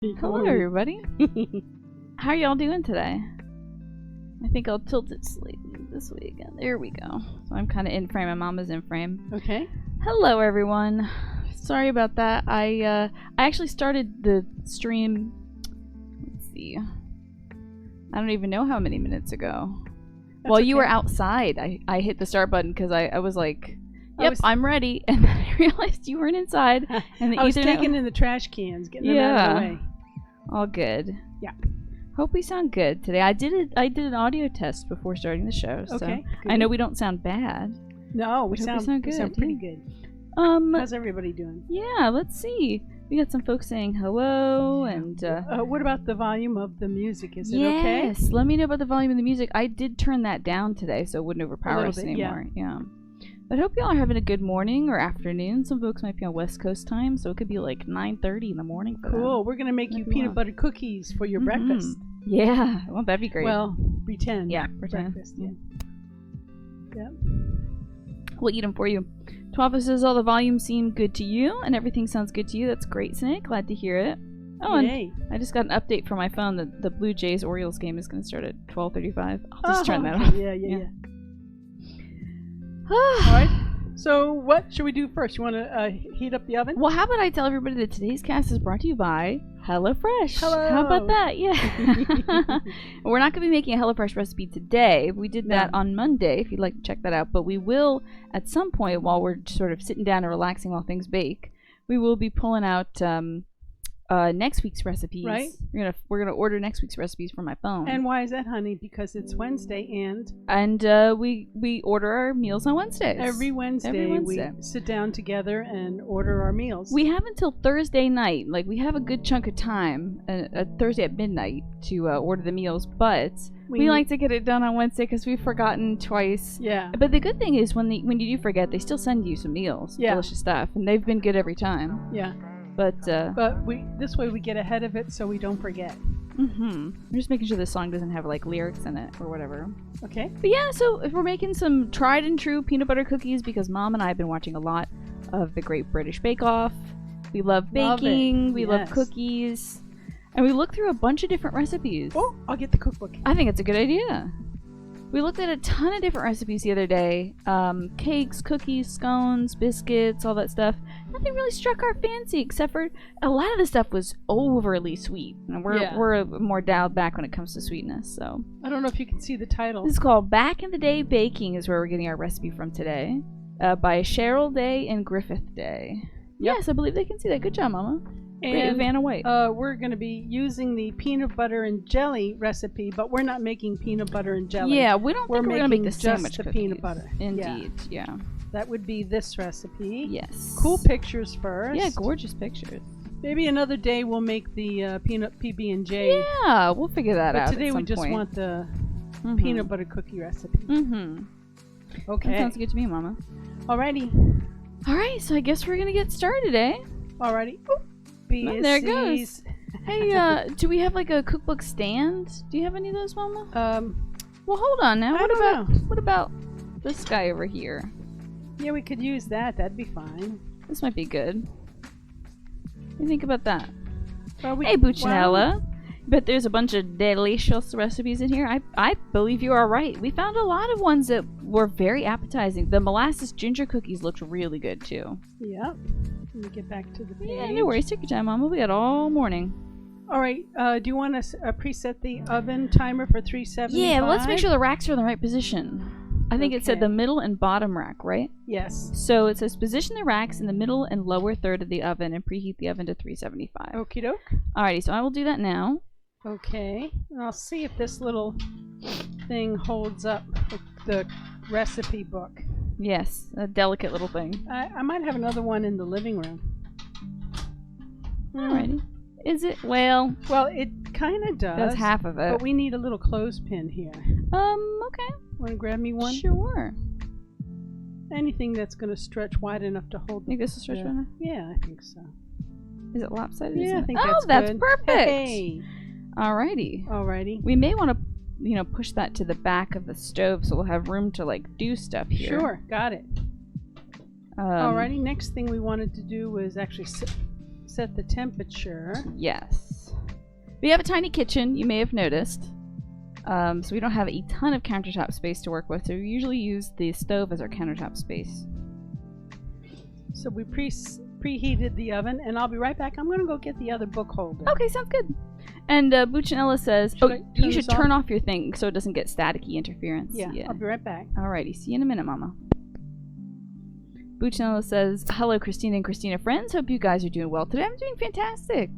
Hello, everybody. How are y'all doing today? I think I'll tilt it slightly this way again. There we go. So I'm kind of in frame and Mama's in frame. Okay. Hello, everyone. Sorry about that. I actually started the stream. Let's see. I don't even know how many minutes ago. While you were outside, I hit the start button because I was like, "Yep, I'm ready," and then I realized you weren't inside. And I was taking in the trash cans, getting them out of the way. All good. Yeah. Hope we sound good today. I did an audio test before starting the show, so okay, I know we don't sound bad. No, we sound good. We sound pretty good. How's everybody doing? Yeah, let's see. We got some folks saying hello, and what about the volume of the music? Is it okay? Yes, let me know about the volume of the music. I did turn that down today, so it wouldn't overpower us anymore. Yeah. But I hope y'all are having a good morning or afternoon. Some folks might be on West Coast time, so it could be like 9:30 in the morning for Cool. them. We're going to make you peanut butter cookies for your breakfast. Yeah. Well, that'd be great. Well, pretend. Yeah, pretend. Breakfast, yeah. Yep. We'll eat them for you. Twaffa says all the volumes seem good to you, and everything sounds good to you. That's great, Snake. Glad to hear it. Oh, Yay. and I just got an update from my phone that the Blue Jays Orioles game is going to start at 12:35. I'll just turn that off. Yeah. All right. So what should we do first? You want to heat up the oven? Well, how about I tell everybody that today's cast is brought to you by HelloFresh. Hello. How about that? Yeah. We're not going to be making a HelloFresh recipe today. We did that on Monday, if you'd like to check that out. But we will, at some point, while we're sort of sitting down and relaxing while things bake, we will be pulling out next week's recipes. Right. We're gonna order next week's recipes from my phone. And why is that, honey? Because it's Wednesday and we order our meals on Wednesdays. Every Wednesday we sit down together and order our meals. We have until Thursday night. Like, we have a good chunk of time, Thursday at midnight, to order the meals. But we like to get it done on Wednesday because we've forgotten twice. Yeah. But the good thing is when you do forget, they still send you some meals, delicious stuff, and they've been good every time. Yeah. But this way we get ahead of it so we don't forget. I'm just making sure this song doesn't have like lyrics in it or whatever. Okay. But yeah, so if we're making some tried and true peanut butter cookies because Mom and I have been watching a lot of the Great British Bake Off. We love baking. We love cookies. And we looked through a bunch of different recipes. Oh, I'll get the cookbook. I think it's a good idea. We looked at a ton of different recipes the other day. Cakes, cookies, scones, biscuits, all that stuff. Nothing really struck our fancy except for a lot of the stuff was overly sweet. And we're more dialed back when it comes to sweetness. So I don't know if you can see the title. This is called Back in the Day Baking is where we're getting our recipe from today. By Cheryl Day and Griffith Day. Yep. Yes, I believe they can see that. Good job, Mama. And Vanna White. We're going to be using the peanut butter and jelly recipe, but we're not making peanut butter and jelly. Yeah, we don't think we're going to make the sandwich just the cookies. peanut butter. Indeed, yeah. That would be this recipe. Yes. Cool pictures first. Yeah, gorgeous pictures. Maybe another day we'll make the peanut PB&J. Yeah, we'll figure that out. But today we just want the peanut butter cookie recipe. Okay. That sounds good to me, Mama. Alrighty. Alright, so I guess we're going to get started, eh? Alrighty. Oh, there it goes. Hey, do we have like a cookbook stand? Do you have any of those, Mama? Well, hold on now. What about this guy over here? Yeah, we could use that. That'd be fine. This might be good. What do you think about that? Hey, Buccinella. But there's a bunch of delicious recipes in here. I believe you are right. We found a lot of ones that were very appetizing. The molasses ginger cookies looked really good, too. Yep. Let me get back to the page. Yeah, no worries. Take your time, Mama. We got all morning. All right. Do you want to preset the oven timer for 375? Yeah, let's make sure the racks are in the right position. I think it said the middle and bottom rack, right? Yes. So it says position the racks in the middle and lower third of the oven and preheat the oven to 375. Okie doke. Alrighty, so I will do that now. Okay. And I'll see if this little thing holds up with the recipe book. Yes, a delicate little thing. I might have another one in the living room. Alrighty. Is it? Well, it kind of does. That's half of it. But we need a little clothespin here. Okay. Want to grab me one? Sure. Anything that's going to stretch wide enough to hold. Think this will stretch enough? Yeah, I think so. Is it lopsided? Yeah, I think that's good. perfect. Hey. Alrighty. We may want to, push that to the back of the stove so we'll have room to like do stuff here. Sure, got it. Alrighty. Next thing we wanted to do was actually set the temperature. Yes. We have a tiny kitchen, you may have noticed. So we don't have a ton of countertop space to work with, so we usually use the stove as our countertop space. So we preheated the oven, and I'll be right back. I'm going to go get the other book holder. Okay, sounds good. And Buchanella says, you should turn off your thing so it doesn't get staticky interference. Yeah, I'll be right back. Alrighty, see you in a minute, Mama. Buchanella says, hello, Christina and Christina friends. Hope you guys are doing well today. I'm doing fantastic.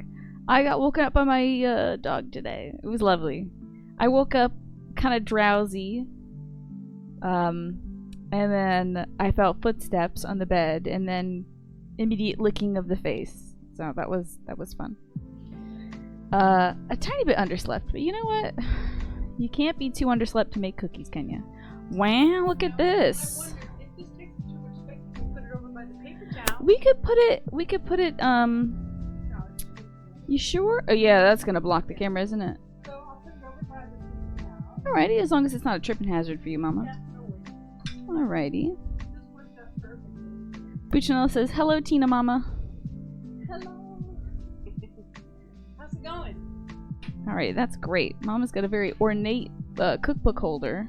I got woken up by my dog today. It was lovely. I woke up kind of drowsy. And then I felt footsteps on the bed, and then immediate licking of the face. So that was fun. A tiny bit underslept, but you know what? You can't be too underslept to make cookies, can you? Wow, look at this. We could put it, you sure? Oh yeah, that's gonna block the camera, isn't it? Alrighty, as long as it's not a tripping hazard for you, Mama. Alrighty. Buchanella says, hello, Tina Mama. Hello. How's it going? Alright, that's great. Mama's got a very ornate cookbook holder.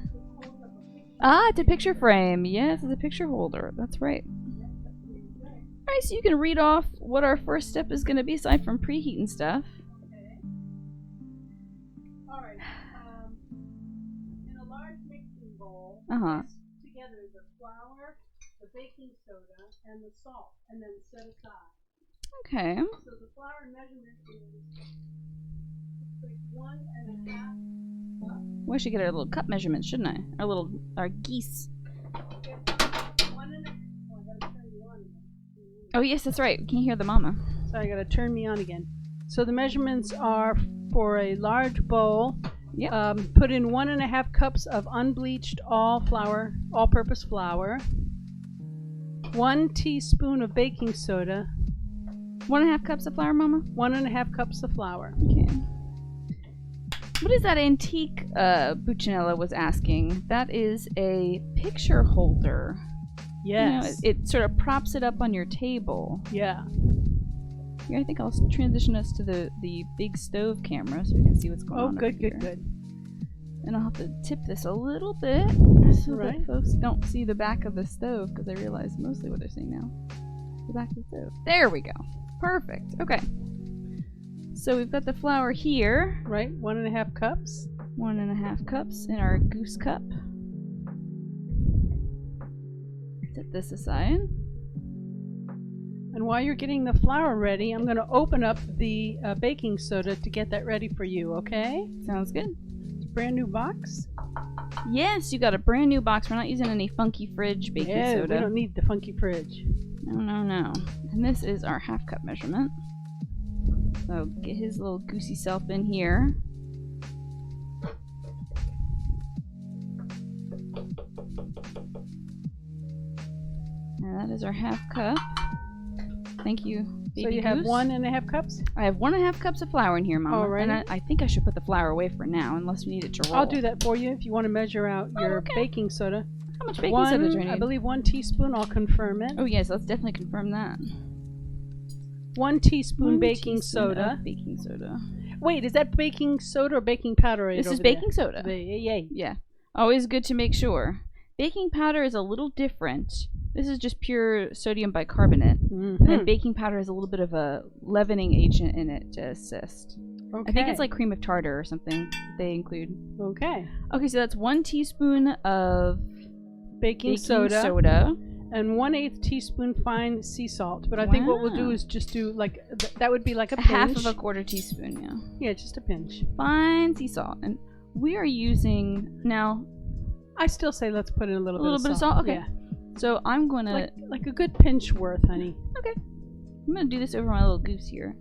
Ah, it's a picture frame. Yes, it's a picture holder. That's right. Alright, so you can read off what our first step is going to be aside from preheating stuff. Okay. Alright. In a large mixing bowl, mix together the flour, the baking soda, and the salt, and then set aside. Okay. So the flour measurement is like 1.5 cups. Well, I should get our little cup measurements, shouldn't I? Our geese. Oh yes, that's right. We can't hear the mama. So I gotta turn me on again. So the measurements are for a large bowl. Yep. Put in 1.5 cups of unbleached all-purpose flour. 1 teaspoon of baking soda. 1.5 cups of flour, Mama? 1.5 cups of flour. Okay. What is that antique Buchanella was asking? That is a picture holder. Yes. You know, it sort of props it up on your table. Yeah. Here, I think I'll transition us to the big stove camera so we can see what's going on. Oh, good. And I'll have to tip this a little bit so that folks don't see the back of the stove, because I realize mostly what they're seeing now. The back of the stove. There we go. Perfect. Okay. So we've got the flour here. Right, 1.5 cups. 1.5 cups in our goose cup. Set this aside. And while you're getting the flour ready, I'm going to open up the baking soda to get that ready for you, okay? Sounds good. It's a brand new box. Yes, you got a brand new box. We're not using any funky fridge baking soda. We don't need the funky fridge. No. And this is our 1/2 cup measurement. So get his little goosey self in here. And that is our 1/2 cup. Thank you, baby So you goose. have 1.5 cups? I have 1.5 cups of flour in here, Mama. All right. And I think I should put the flour away for now, unless we need it to roll. I'll do that for you if you want to measure out your baking soda. How much baking soda do I need? I believe 1 teaspoon. I'll confirm it. Oh yes, let's definitely confirm that. 1 teaspoon baking soda. Baking soda. Wait, is that baking soda or baking powder? Right, this is over baking there? soda. Yay. Yeah. Always good to make sure. Baking powder is a little different. This is just pure sodium bicarbonate. And then baking powder has a little bit of a leavening agent in it to assist. Okay. I think it's like cream of tartar or something they include. Okay. Okay, so that's 1 teaspoon of baking soda. And 1/8 teaspoon fine sea salt. But I think what we'll do is just do like, that would be like a pinch. 1/2 quarter teaspoon, yeah. Yeah, just a pinch. Fine sea salt. And we are using, now... I still say let's put in a little bit of salt. Okay. Yeah. So I'm going to... Like a good pinch worth, honey. Okay. I'm going to do this over my little goose here.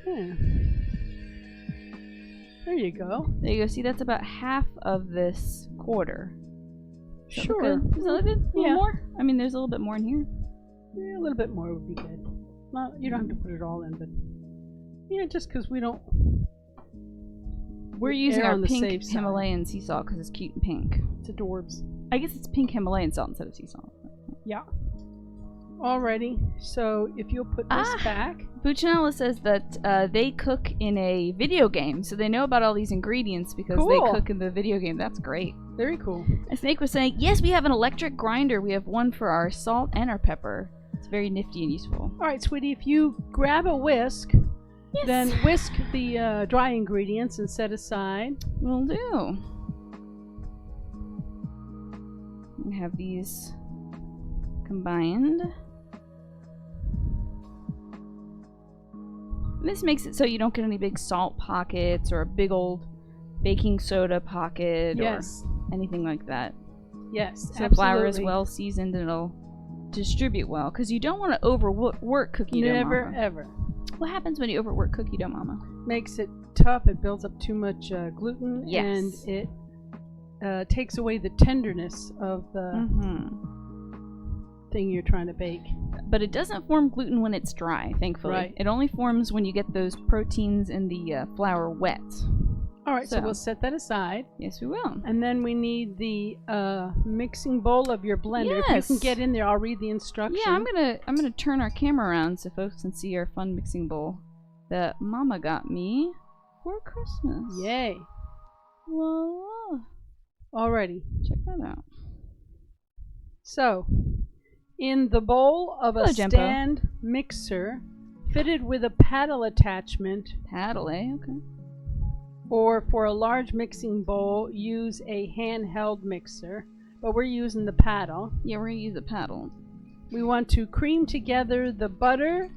Yeah. There you go. There you go. See, that's about 1/2 of this quarter. Sure. Does that look good? A little Yeah. more? I mean, there's a little bit more in here. Yeah, a little bit more would be good. Well, you don't have to put it all in, but... Yeah, just because we don't... We're using our on the pink safe side. Himalayan sea salt because it's cute and pink. It's adorbs. I guess it's pink Himalayan salt instead of sea salt. Yeah. Alrighty. So if you'll put this back. Buchanella says that they cook in a video game, so they know about all these ingredients because they cook in the video game. That's great. Very cool. A Snake was saying, yes, we have an electric grinder. We have one for our salt and our pepper. It's very nifty and useful. Alright, sweetie, if you grab a whisk, then whisk the dry ingredients and set aside. Will do. We have these combined. This makes it so you don't get any big salt pockets or a big old baking soda pocket or anything like that. Yes, so the flour is well seasoned and it'll distribute well, because you don't want to overwork cookie dough, Never, ever. What happens when you overwork cookie dough, Mama? Makes it tough. It builds up too much gluten, and it takes away the tenderness of the thing you're trying to bake. But it doesn't form gluten when it's dry, thankfully. Right. It only forms when you get those proteins in the flour wet. Alright, so we'll set that aside. Yes, we will. And then we need the mixing bowl of your blender. Yes. If you can get in there, I'll read the instructions. Yeah, I'm gonna turn our camera around so folks can see our fun mixing bowl that Mama got me for Christmas. Yay. Voila. Alrighty. Check that out. So, in the bowl of a stand mixer fitted with a paddle attachment. Paddle, eh? Okay. Or for a large mixing bowl, use a handheld mixer. But we're using the paddle. Yeah, we're going to use a paddle. We want to cream together the butter,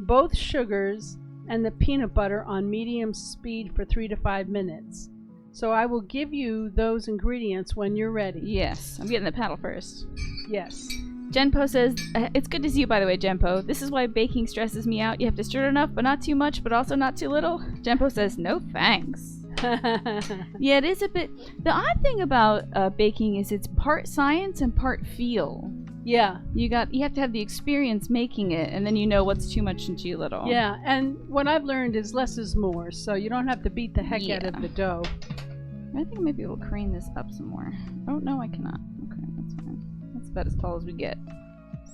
both sugars, and the peanut butter on medium speed for 3 to 5 minutes. So I will give you those ingredients when you're ready. Yes, I'm getting the paddle first. Yes. Genpo says, it's good to see you, by the way, Genpo. This is why baking stresses me out. You have to stir it enough, but not too much, but also not too little. Genpo says, no thanks. Yeah, it is a bit... The odd thing about baking is it's part science and part feel. Yeah. You have to have the experience making it, and then you know what's too much and too little. Yeah, and what I've learned is less is more, so you don't have to beat the heck out of the dough. I think I might be able to cream this up some more. Oh, no, I cannot. Okay, that's fine. That's about as tall as we get.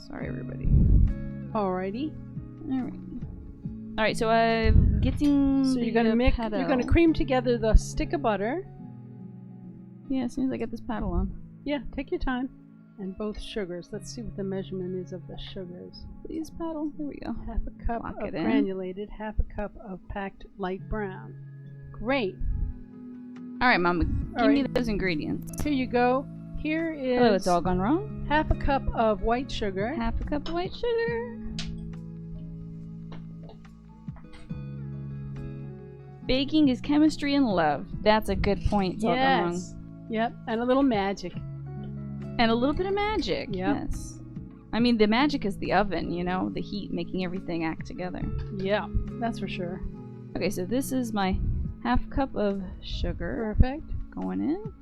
Sorry, everybody. Alrighty. Alright. Alright, so I'm getting. So you're gonna mix. You're gonna cream together the stick of butter. Yeah, as soon as I get this paddle on. Yeah, take your time. And both sugars. Let's see what the measurement is of the sugars. Please paddle. There we go. Half a cup of granulated, half a cup of packed light brown. Great. Alright, Mama. Give me those ingredients. Here you go. Here is... Oh, it's all gone wrong? Half a cup of white sugar. Half a cup of white sugar. Baking is chemistry and love. That's a good point. It's all gone wrong. Yep. And a little magic. And a little bit of magic. Yep. Yes. I mean, the magic is the oven, you know? The heat making everything act together. Yeah, that's for sure. Okay, so this is my half cup of sugar. Perfect. Going in.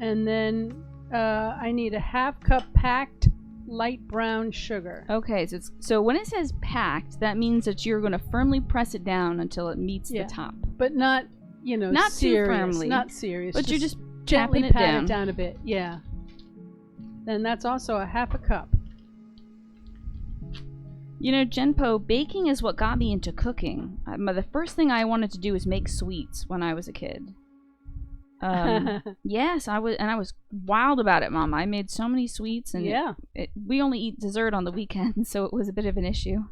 And then I need a half cup packed light brown sugar. Okay, so when it says packed, that means that you're going to firmly press it down until it meets the top. But not, not serious. Too firmly. Not serious. But you're just gently pat it down a bit. Yeah. And that's also a half a cup. You know, Genpo, baking is what got me into cooking. The first thing I wanted to do was make sweets when I was a kid. Yes, I was wild about it, Mom. I made so many sweets, and we only eat dessert on the weekends, so it was a bit of an issue.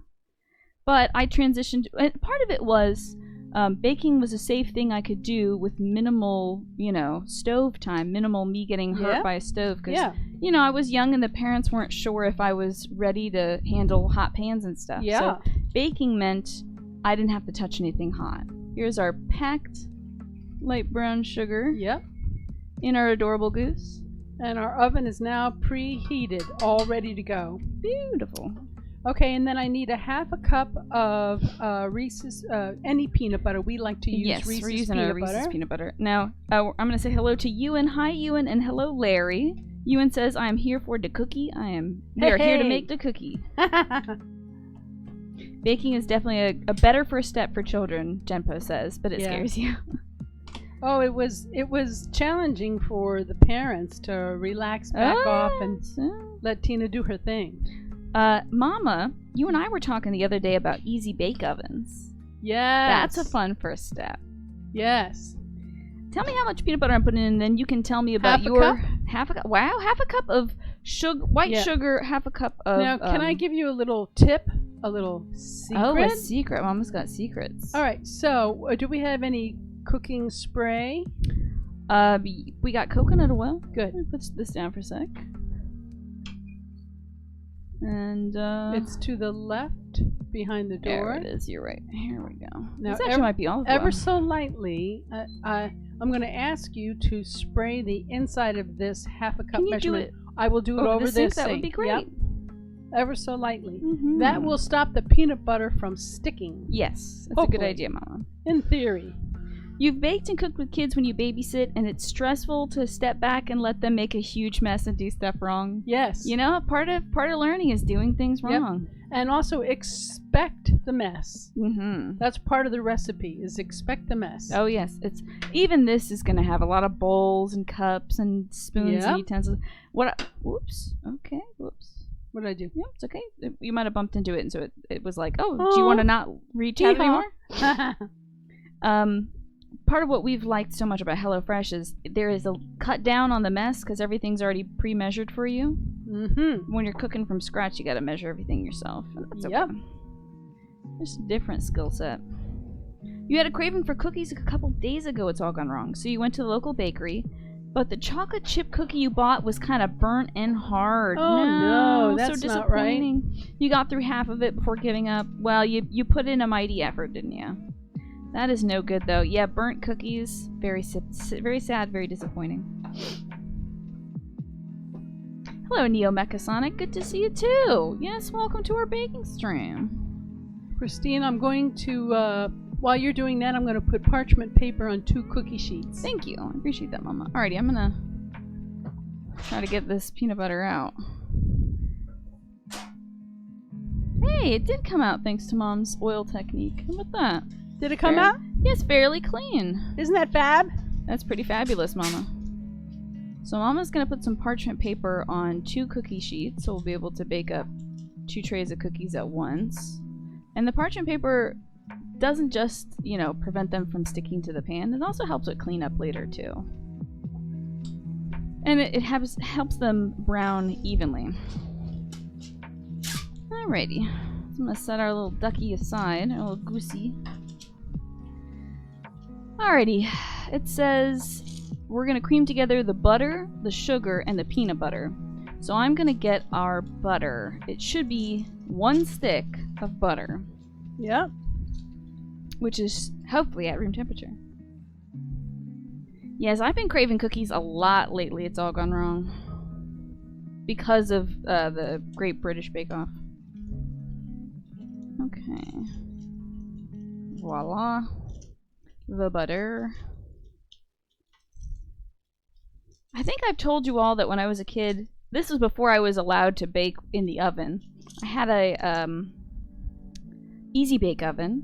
But I transitioned. Part of it was baking was a safe thing I could do with minimal, stove time, minimal me getting hurt by a stove. Because, I was young and the parents weren't sure if I was ready to handle hot pans and stuff. Yeah. So baking meant I didn't have to touch anything hot. Here's our packed light brown sugar. Yep. In our adorable goose. And our oven is now preheated, all ready to go. Beautiful. Okay, and then I need a half a cup of Reese's, any peanut butter. We like to use Reese's we're using peanut our Reese's butter. peanut butter. Now, I'm going to say hello to Ewan. Hi, Ewan, and hello, Larry. Ewan says, I am here for the cookie. We are here to make the cookie. Baking is definitely a better first step for children, Genpo says, but it scares you. Oh, it was challenging for the parents to relax back off and let Tina do her thing. Mama, you and I were talking the other day about easy bake ovens. Yes. That's a fun first step. Yes. Tell me how much peanut butter I'm putting in, and then you can tell me about half a cup. Wow, half a cup of white sugar, half a cup of. Now, can I give you a little tip? A little secret? Oh, a secret. Mama's got secrets. All right. So, do we have any cooking spray? We got coconut oil. Good. Let me put this down for a sec. And it's to the left behind the door. There it is. You're right. Here we go. Now, this actually might be olive oil. Ever so lightly, I'm going to ask you to spray the inside of this half a cup Can you measurement. do it I will do it over this sink. That would be great. Yep. Ever so lightly. Mm-hmm. That will stop the peanut butter from sticking. Yes, that's a good idea, Mama. In theory. You've baked and cooked with kids when you babysit, and it's stressful to step back and let them make a huge mess and do stuff wrong. Yes. You know, part of learning is doing things wrong. Yep. And also expect the mess. Mm-hmm. That's part of the recipe, is expect the mess. Oh, yes. Even this is going to have a lot of bowls and cups and spoons and utensils. Whoops. Okay, whoops. What did I do? Yeah, it's okay. You might have bumped into it, and so it was like, oh, do you want to not reach out anymore? Part of what we've liked so much about HelloFresh is there is a cut down on the mess because everything's already pre-measured for you. Mm-hmm. When you're cooking from scratch, you got to measure everything yourself. That's okay. Yep. Just a different skill set. You had a craving for cookies a couple days ago. It's all gone wrong. So you went to the local bakery, but the chocolate chip cookie you bought was kind of burnt and hard. Oh no, that's so not right. You got through half of it before giving up. Well, you put in a mighty effort, didn't you? That is no good, though. Yeah, burnt cookies. Very sad, very disappointing. Hello, Neo Mechasonic. Good to see you, too. Yes, welcome to our baking stream. Christine, I'm going to, while you're doing that, I'm going to put parchment paper on 2 cookie sheets. Thank you. I appreciate that, Mama. Alrighty, I'm going to try to get this peanut butter out. Hey, it did come out thanks to Mom's oil technique. How about that? Did it come out? Yes, fairly clean. Isn't that fab? That's pretty fabulous, Mama. So Mama's going to put some parchment paper on 2 cookie sheets, so we'll be able to bake up 2 trays of cookies at once. And the parchment paper doesn't just, prevent them from sticking to the pan. It also helps it clean up later, too. And it helps them brown evenly. Alrighty. So I'm going to set our little ducky aside, our little goosey. Alrighty, it says we're going to cream together the butter, the sugar, and the peanut butter. So I'm going to get our butter. It should be 1 stick of butter. Yep. Which is hopefully at room temperature. Yes, I've been craving cookies a lot lately. It's all gone wrong. Because of the Great British Bake Off. Okay. Voila. The butter. I think I've told you all that when I was a kid, this was before I was allowed to bake in the oven. I had a easy bake oven,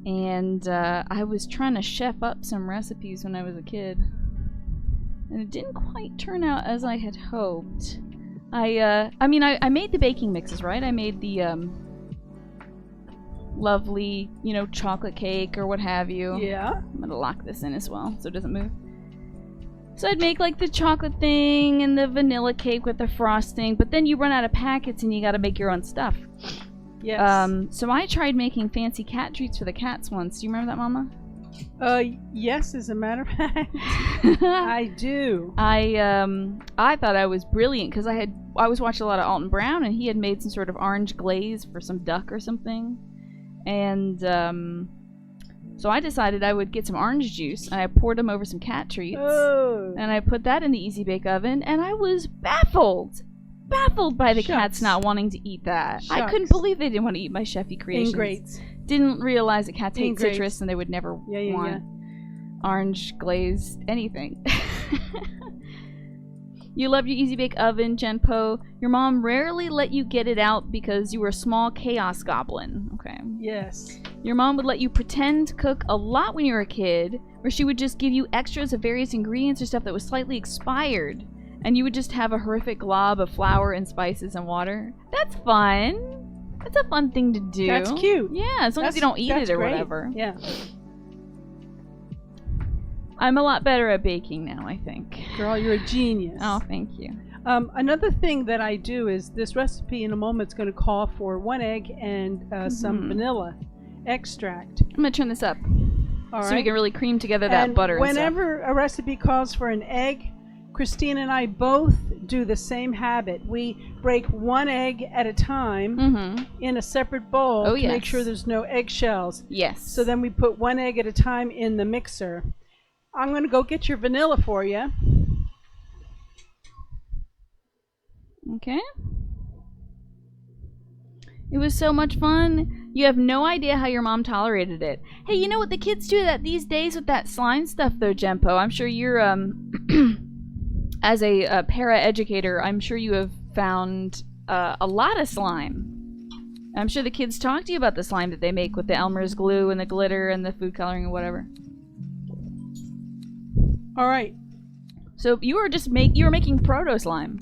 and I was trying to chef up some recipes when I was a kid, and it didn't quite turn out as I had hoped. I made the baking mixes, right? I made the lovely, chocolate cake or what have you. Yeah. I'm gonna lock this in as well so it doesn't move. So I'd make like the chocolate thing and the vanilla cake with the frosting, but then you run out of packets and you gotta make your own stuff. Yes. So I tried making fancy cat treats for the cats once. Do you remember that, Mama? Yes, as a matter of fact. I do. I thought I was brilliant because I was watching a lot of Alton Brown, and he had made some sort of orange glaze for some duck or something. And so I decided I would get some orange juice, and I poured them over some cat treats. Oh. And I put that in the Easy Bake Oven, and I was baffled by the cats not wanting to eat that. Shucks. I couldn't believe they didn't want to eat my chefy creations. Ingrates. Didn't realize that cats hate citrus, and they would never want orange glazed anything. You love your Easy Bake Oven, Genpo. Your mom rarely let you get it out because you were a small chaos goblin. Okay. Yes. Your mom would let you pretend to cook a lot when you were a kid, or she would just give you extras of various ingredients or stuff that was slightly expired. and you would just have a horrific glob of flour and spices and water. That's fun. That's a fun thing to do. That's cute. Yeah, as long as you don't eat it or great. whatever. Yeah. I'm a lot better at baking now, I think. Girl, you're a genius. Oh, thank you. Another thing that I do is this recipe in a moment is going to call for 1 egg and some vanilla extract. I'm going to turn this up All so right. we can really cream together that and butter and stuff. whenever a recipe calls for an egg, Christine and I both do the same habit. We break 1 egg at a time in a separate bowl to make sure there's no eggshells. Yes. So then we put 1 egg at a time in the mixer. I'm going to go get your vanilla for you. Okay. It was so much fun. You have no idea how your mom tolerated it. Hey, you know what the kids do that these days with that slime stuff though, Gempo? I'm sure you're as a para-educator, I'm sure you have found a lot of slime. I'm sure the kids talk to you about the slime that they make with the Elmer's glue and the glitter and the food coloring and whatever. All right. So you were making proto slime.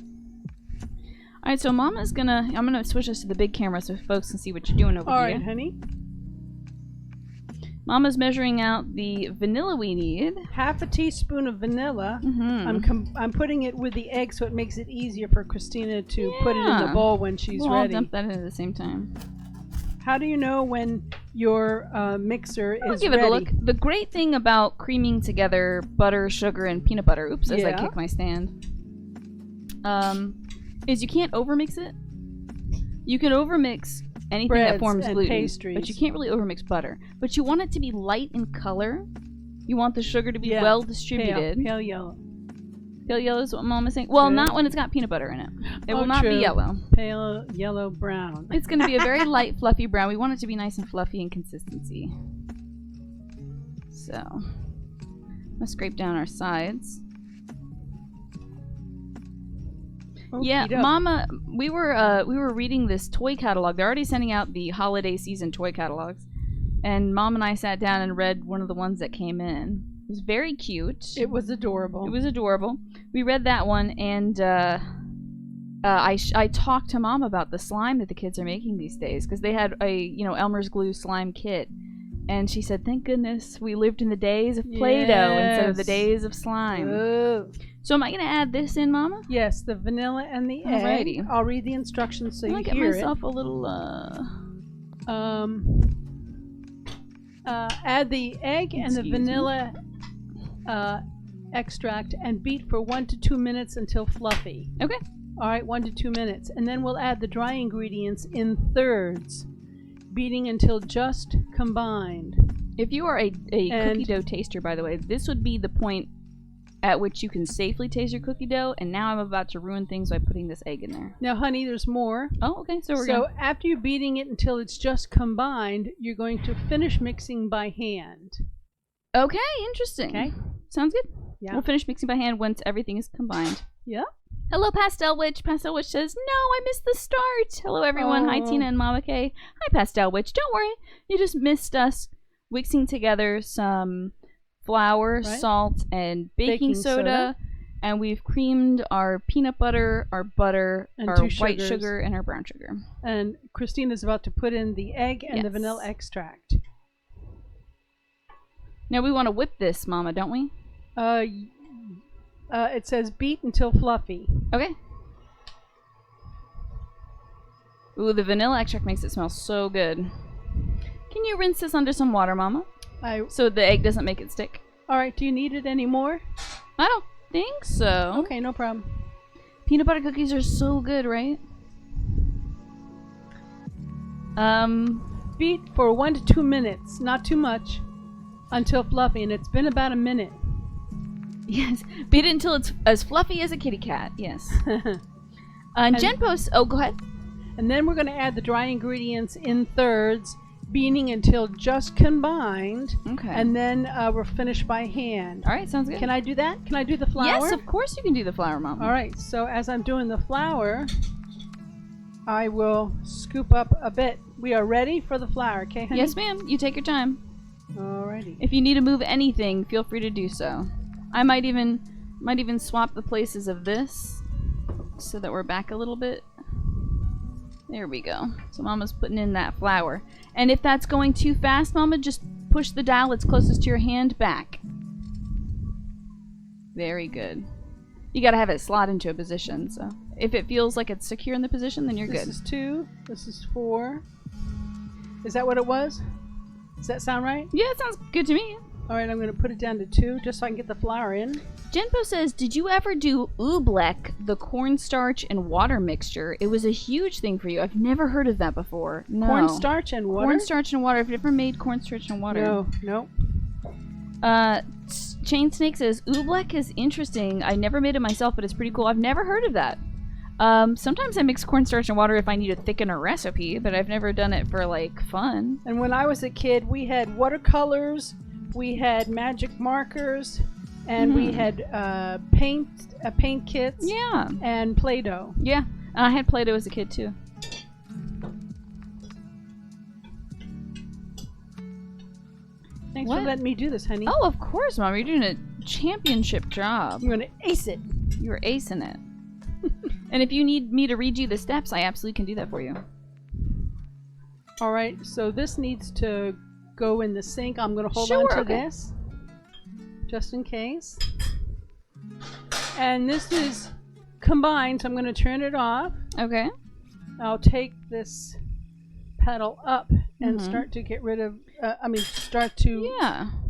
All right, so I'm gonna switch us to the big camera so folks can see what you're doing over here. All right, honey. Mama's measuring out the vanilla we need. Half a teaspoon of vanilla. I'm putting it with the egg so it makes it easier for Christina to put it in the bowl when she's ready. I'll dump that in at the same time. How do you know when your mixer is give ready? it a look. The great thing about creaming together butter, sugar, and peanut butter, oops, as I kick my stand, is you can't overmix it. You can overmix anything that forms gluten, pastries. but you can't really overmix butter. But you want it to be light in color. You want the sugar to be well distributed. Pale yellow. Pale yellow is what Mom is saying. Well, not when it's got peanut butter in it. It will not be yellow. Pale yellow brown. It's going to be a very light, fluffy brown. We want it to be nice and fluffy in consistency. So, let's scrape down our sides. Yeah, Mama, we were reading this toy catalog. They're already sending out the holiday season toy catalogs, and Mom and I sat down and read one of the ones that came in. It was very cute. It was adorable. It was adorable. We read that one, and I talked to Mom about the slime that the kids are making these days because they had a Elmer's glue slime kit, and she said, "Thank goodness we lived in the days of Play-Doh instead of the days of slime." Ooh. So am I going to add this in, Mama? Yes, the vanilla and the egg. Alrighty. I'll read the instructions so you get hear myself a little. Add the egg and the vanilla extract and beat for 1 to 2 minutes until fluffy. Okay. All right, 1 to 2 minutes, and then we'll add the dry ingredients in thirds, beating until just combined. If you are a cookie dough taster, by the way, this would be the point at which you can safely taste your cookie dough, and now I'm about to ruin things by putting this egg in there. Now, honey, there's more. Oh, okay, so after you're beating it until it's just combined, you're going to finish mixing by hand. Okay, interesting. Okay. Sounds good. Yeah. We'll finish mixing by hand once everything is combined. Yeah. Hello, Pastel Witch. Pastel Witch says, "No, I missed the start." Hello, everyone. Hi, Tina and Mama Kay. Hi, Pastel Witch. Don't worry. You just missed us mixing together some flour, salt, and baking soda. And we've creamed our peanut butter, our butter, and our white sugar, and our brown sugar. And Christine is about to put in the egg and the vanilla extract. Now we want to whip this, Mama, don't we? It says beat until fluffy. Okay. Ooh, the vanilla extract makes it smell so good. Can you rinse this under some water, Mama? So the egg doesn't make it stick. All right, do you need it anymore? I don't think so. Okay, no problem. Peanut butter cookies are so good, right? Beat for 1 to 2 minutes, not too much, until fluffy, and it's been about a minute. Yes, beat it until it's as fluffy as a kitty cat, yes. And Jen posts, oh, go ahead. And then we're going to add the dry ingredients in thirds, beating until just combined. Okay. And then we're finished by hand. All right, sounds good. Can I do that? Can I do the flour? Yes, of course you can do the flour, Mom. All right, so as I'm doing the flour, I will scoop up a bit. We are ready for the flour, okay, honey? Yes, ma'am. You take your time. Alrighty. If you need to move anything, feel free to do so. I might even Might even swap the places of this so that we're back a little bit. There we go. So Mama's putting in that flour. And if that's going too fast, Mama, just push the dial that's closest to your hand back. Very good. You gotta have it slot into a position, so if it feels like it's secure in the position, then you're good. This is 2. This is 4. Is that what it was? Does that sound right? Yeah, it sounds good to me. Alright, I'm going to put it down to 2 just so I can get the flour in. Genpo says, did you ever do oobleck, the cornstarch and water mixture? It was a huge thing for you. I've never heard of that before. No. Cornstarch and water? Cornstarch and water. I've never made cornstarch and water. No, nope. Chain Snake says, oobleck is interesting. I never made it myself, but it's pretty cool. I've never heard of that. Sometimes I mix cornstarch and water if I need to thicken a recipe, but I've never done it for, like, fun. And when I was a kid, we had watercolors, we had magic markers, and we had paint kits. Yeah. And Play-Doh. Yeah. And I had Play-Doh as a kid, too. Thanks for letting me do this, honey. Oh, of course, Mom. You're doing a championship job. You're going to ace it. You're acing it. And if you need me to read you the steps, I absolutely can do that for you. Alright, so this needs to go in the sink. I'm going to hold on to this. Just in case. And this is combined, so I'm going to turn it off. Okay. I'll take this pedal up and start to get rid of, start to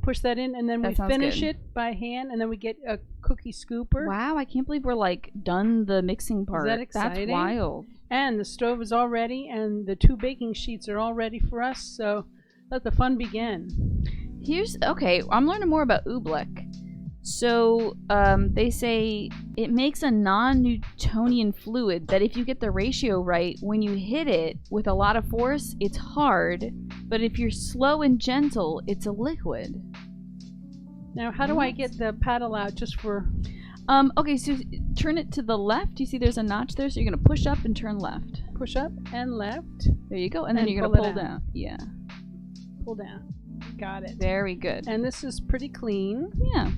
push that in, and then we finish it by hand, and then we get a cookie scooper. Wow, I can't believe we're like done the mixing part. Is that exciting? That's wild. And the stove is all ready, and the 2 baking sheets are all ready for us, so let the fun begin. Okay, I'm learning more about oobleck. So, they say it makes a non-Newtonian fluid that if you get the ratio right, when you hit it with a lot of force, it's hard, but if you're slow and gentle, it's a liquid. Now, how do I get the paddle out just for... Okay, so turn it to the left. You see there's a notch there, so you're going to push up and turn left. Push up and left. There you go, and then you're going to pull down. Yeah. Pull down. Got it. Very good. And this is pretty clean. Yeah.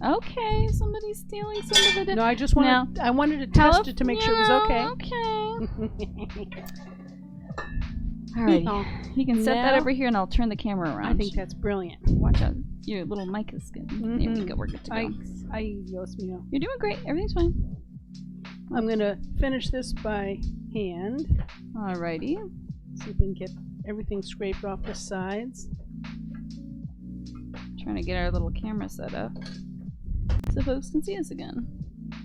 Okay, somebody's stealing some of it. No, I just wanted, I wanted to test it to make sure it was okay. Okay. Alrighty. You can set that over here and I'll turn the camera around. I think that's brilliant. Watch out. Your little mic is good. There we go. We're good to go. Dios mío. You're doing great. Everything's fine. I'm going to finish this by hand. Alrighty. See if we can get everything scraped off the sides. Trying to get our little camera set up so folks can see us again.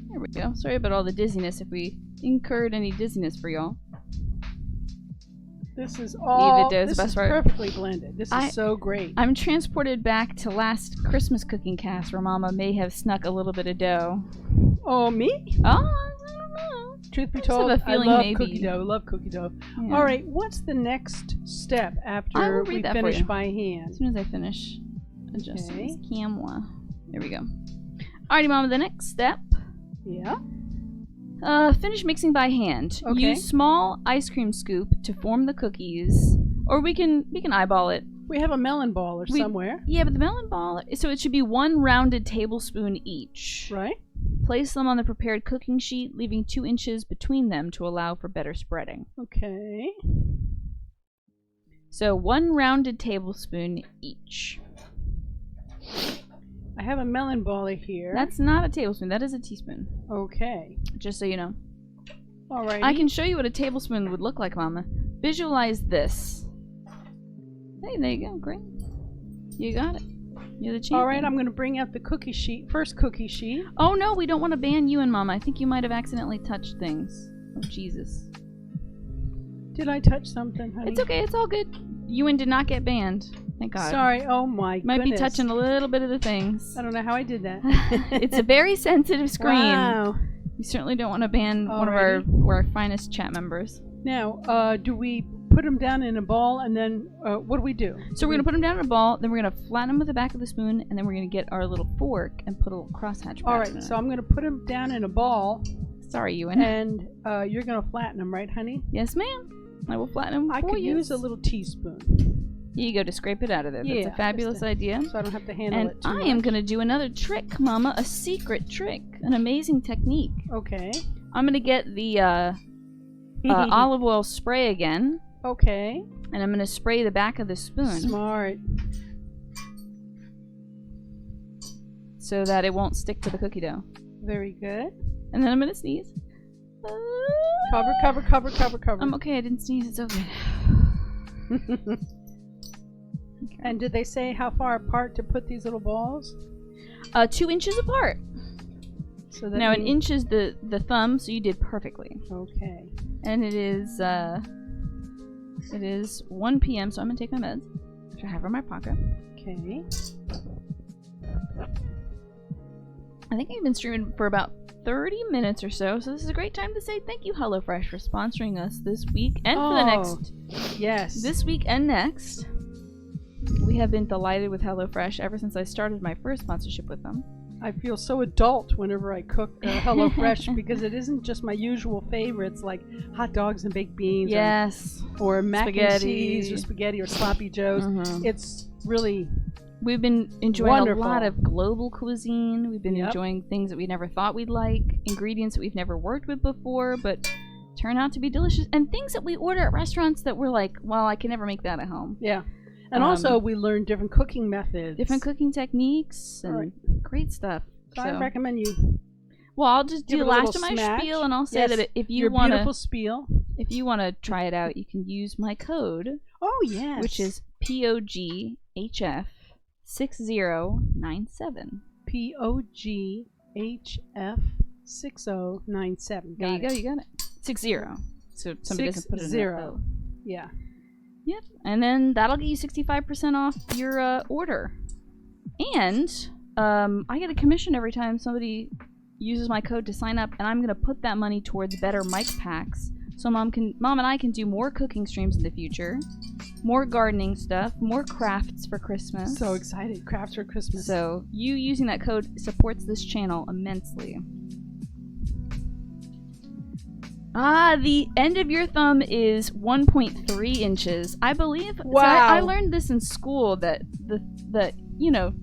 There we go. Sorry about all the dizziness if we incurred any dizziness for y'all. This is all, this is part. Perfectly blended. This is so great. I'm transported back to last Christmas cooking cast where Mama may have snuck a little bit of dough. Oh, me? Oh, I don't know. Truth be told, I love cookie dough. Love cookie dough. Yeah. All right, what's the next step after we finish by hand? As soon as I finish adjusting this camera. There we go. Alrighty, Mama, the next step. Yeah. Finish mixing by hand. Okay. Use small ice cream scoop to form the cookies, or we can eyeball it. We have a melon ball somewhere. Yeah, but the melon ball, so it should be 1 rounded tablespoon each. Right. Place them on the prepared cooking sheet, leaving 2 inches between them to allow for better spreading. Okay. So 1 rounded tablespoon each. I have a melon ball here. That's not a tablespoon. That is a teaspoon. Okay. Just so you know. Alright. I can show you what a tablespoon would look like, Mama. Visualize this. Hey, there you go. Great. You got it. You're the champion. Alright, I'm going to bring out the cookie sheet. First cookie sheet. Oh, no. We don't want to ban you and Mama. I think you might have accidentally touched things. Oh, Jesus. Did I touch something, honey? It's okay. It's all good. Ewan did not get banned. Thank God. Sorry. Oh my goodness. Might be touching a little bit of the things. I don't know how I did that. It's a very sensitive screen. Wow. We certainly don't want to ban one of our finest chat members. Now, do we put them down in a ball and then what do we do? So we're going to put them down in a ball, then we're going to flatten them with the back of the spoon, and then we're going to get our little fork and put a little crosshatch back. Alright, so I'm going to put them down in a ball. Sorry, Ewan. And you're going to flatten them, right, honey? Yes, ma'am. I will flatten them for you. I could use a little teaspoon. Here you go to scrape it out of there. That's Yeah, a fabulous idea. So I don't have to handle And it too I much. am going to do another trick, Mama. A secret trick. An amazing technique. Okay. I'm going to get the olive oil spray again. Okay. And I'm going to spray the back of the spoon. Smart. So that it won't stick to the cookie dough. Very good. And then I'm going to sneeze. Cover, cover, cover, cover, cover. I'm okay. I didn't sneeze. It's okay. Okay. And did they say how far apart to put these little balls? 2 inches apart. So that Now an inch is the thumb, so you did perfectly. Okay. And it is 1 p.m. So I'm gonna take my meds, which I have in my pocket. Okay. I think I've been streaming for about 30 minutes or so, so this is a great time to say thank you, HelloFresh, for sponsoring us this week and for the next. Yes. This week and next. We have been delighted with HelloFresh ever since I started my first sponsorship with them. I feel so adult whenever I cook HelloFresh because it isn't just my usual favorites like hot dogs and baked beans. Yes. Or mac and Spaghetti. cheese or spaghetti or sloppy joes. Mhm. It's really We've been enjoying wonderful. a lot of global cuisine. We've been Yep. enjoying things that we never thought we'd like, ingredients that we've never worked with before, but turn out to be delicious, and things that we order at restaurants that we're like, well, I can never make that at home. yeah. And also we learn different cooking methods. Different cooking techniques and Right. great stuff. So I recommend you Well, I'll just give do it the a last little of my smash. spiel, and I'll say Yes, that if you your want beautiful to, spiel. if you want to try it out, you can use my code, Oh yes. which is POGHF6097. POGHF6097. There you go, you got it. 60. So somebody doesn't put it in 60. that though. Yeah. Yep. And then that'll get you 65% off your order. And I get a commission every time somebody uses my code to sign up, and I'm going to put that money towards better mic packs. So Mom and I can do more cooking streams in the future, more gardening stuff, more crafts for Christmas. So excited. Crafts for Christmas. So you using that code supports this channel immensely. The end of your thumb is 1.3 inches. I believe. Wow. So I learned this in school that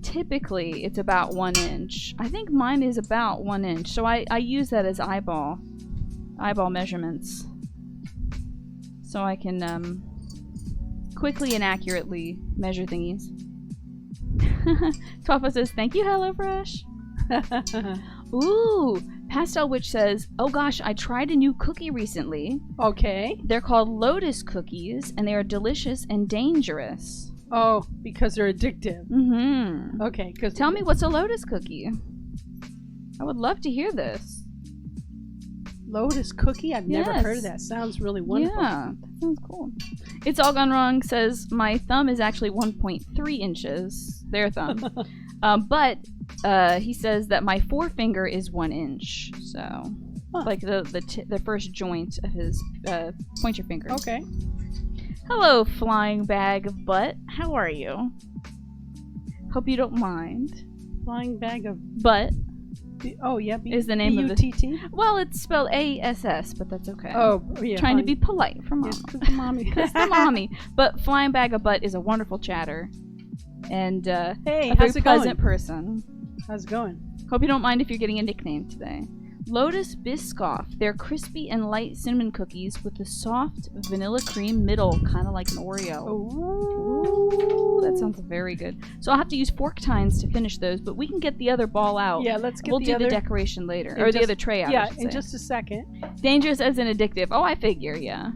typically it's about 1 inch. I think mine is about 1 inch. So I use that as eyeball measurements. So I can quickly and accurately measure thingies. Twafa says, thank you, HelloFresh. Ooh, Pastel Witch says, oh gosh, I tried a new cookie recently. Okay. They're called Lotus cookies, and they are delicious and dangerous. Oh, because they're addictive. Mm-hmm. Okay. Cause Tell me, what's a Lotus cookie? I would love to hear this. Lotus cookie? I've never Yes. heard of that. Sounds really wonderful. Yeah, that sounds cool. It's All Gone Wrong says, my thumb is actually 1.3 inches. Their thumb. But he says that my forefinger is 1 inch. So, like the first joint of his pointer finger. Okay. Hello, flying bag of butt. How are you? Hope you don't mind. Flying bag of... Butt Oh, yeah. is the name of the... B-U-T-T? Well, it's spelled A-S-S, but that's okay. Oh, yeah. Trying to fine. be polite for Mama. Yes, 'cause the mommy. It's the mommy. But Flying Bag of Butt is a wonderful chatter. And Hey, a very how's it pleasant going? person. How's it going? Hope you don't mind if you're getting a nickname today. Lotus Biscoff. They're crispy and light cinnamon cookies with a soft vanilla cream middle, kind of like an Oreo. Ooh, that sounds very good. So I'll have to use fork tines to finish those, but we can get the other ball out. Yeah, let's get We'll the do other... the decoration later, in or the just- other tray out. I Yeah, should in say. just a second. Dangerous as in addictive. Oh, I figure, yeah.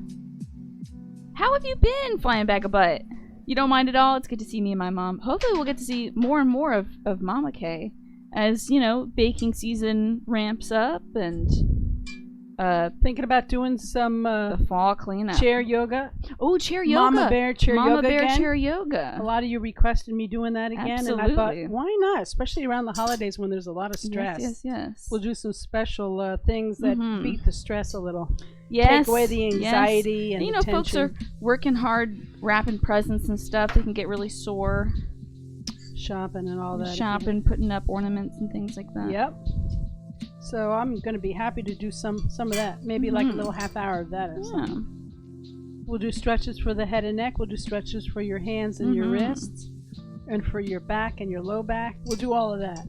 How have you been, Flying Bag of Butt? You don't mind at all? It's good to see me and my mom. Hopefully we'll get to see more and more of Mama K as, baking season ramps up and Thinking about doing some the fall cleanup. chair yoga. Oh, chair yoga. Mama Bear chair Mama yoga Bear again. chair yoga. A lot of you requested me doing that again, and I thought, Absolutely. why not? Especially around the holidays when there's a lot of stress. Yes. We'll do some special things that Mhm. beat the stress a little. Yes. Take away the anxiety and You the know, folks tension. are working hard, wrapping presents and stuff. They can get really sore. Shopping and all that. Shopping, putting up ornaments and things like that. Yep. So I'm going to be happy to do some of that. Maybe like a little half hour of that or Yeah. something. We'll do stretches for the head and neck. We'll do stretches for your hands and your wrists, and for your back and your low back. We'll do all of that.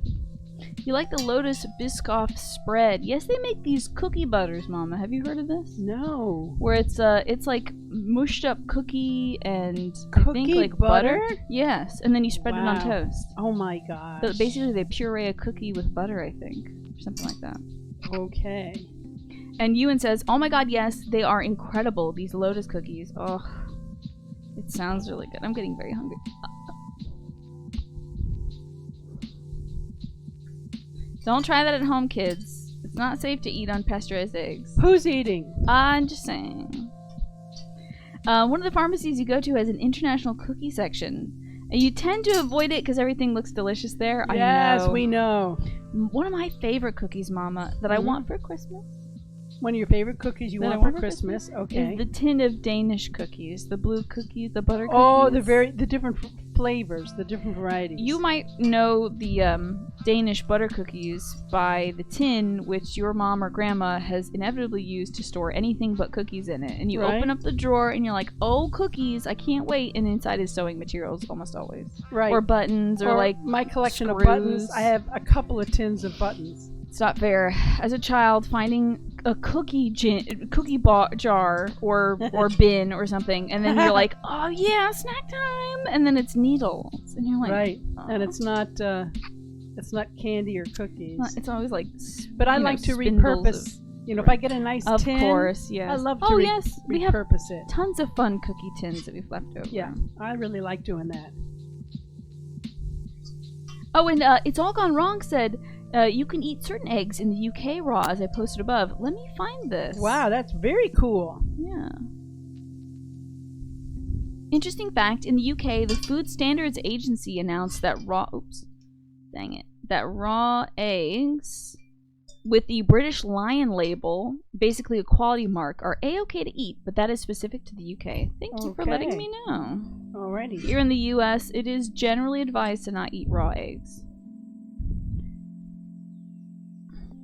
You like the Lotus Biscoff spread? Yes, they make these cookie butters, Mama. Have you heard of this? No. Where it's like mushed up cookie and I think Cookie like butter? Yes, and then you spread it on Wow. toast. Oh my gosh. So basically, they puree a cookie with butter, I think, or something like that. Okay. And Ewan says, "Oh my God, yes, they are incredible. These Lotus cookies. Oh, it sounds really good. I'm getting very hungry." Don't try that at home, kids. It's not safe to eat unpasteurized eggs. Who's eating? I'm just saying. One of the pharmacies you go to has an international cookie section. And you tend to avoid it because everything looks delicious there. Yes, I know. we know. One of my favorite cookies, Mama, that I want for Christmas One of your favorite cookies you That I want for want for Christmas. Okay. is the tin of Danish cookies. The blue cookies, the butter cookies. Oh, the different flavors, the different varieties. You might know the Danish butter cookies by the tin, which your mom or grandma has inevitably used to store anything but cookies in it. And you open up the drawer and you're like, oh, cookies, I can't wait. And inside is sewing materials almost always. Right. Or buttons or like my collection screws. of buttons. I have a couple of tins of buttons. It's not fair. As a child, finding a jar or bin or something, and then you're like, oh yeah, snack time, and then it's needles, and you're like, Right. oh. And it's not candy or cookies. It's always like, But I like to spindles repurpose. If I get a nice Of tin, course, yes. I love to Oh yes, we have repurpose it. tons of fun cookie tins that we've left over. Yeah, I really like doing that. Oh, and It's All Gone Wrong said you can eat certain eggs in the UK raw, as I posted above. Let me find this. Wow, that's very cool. Yeah. Interesting fact, in the UK, the Food Standards Agency announced that raw eggs with the British Lion label, basically a quality mark, are A-okay to eat, but that is specific to the UK. Thank you for letting me know. Alrighty. Here in the US, it is generally advised to not eat raw eggs.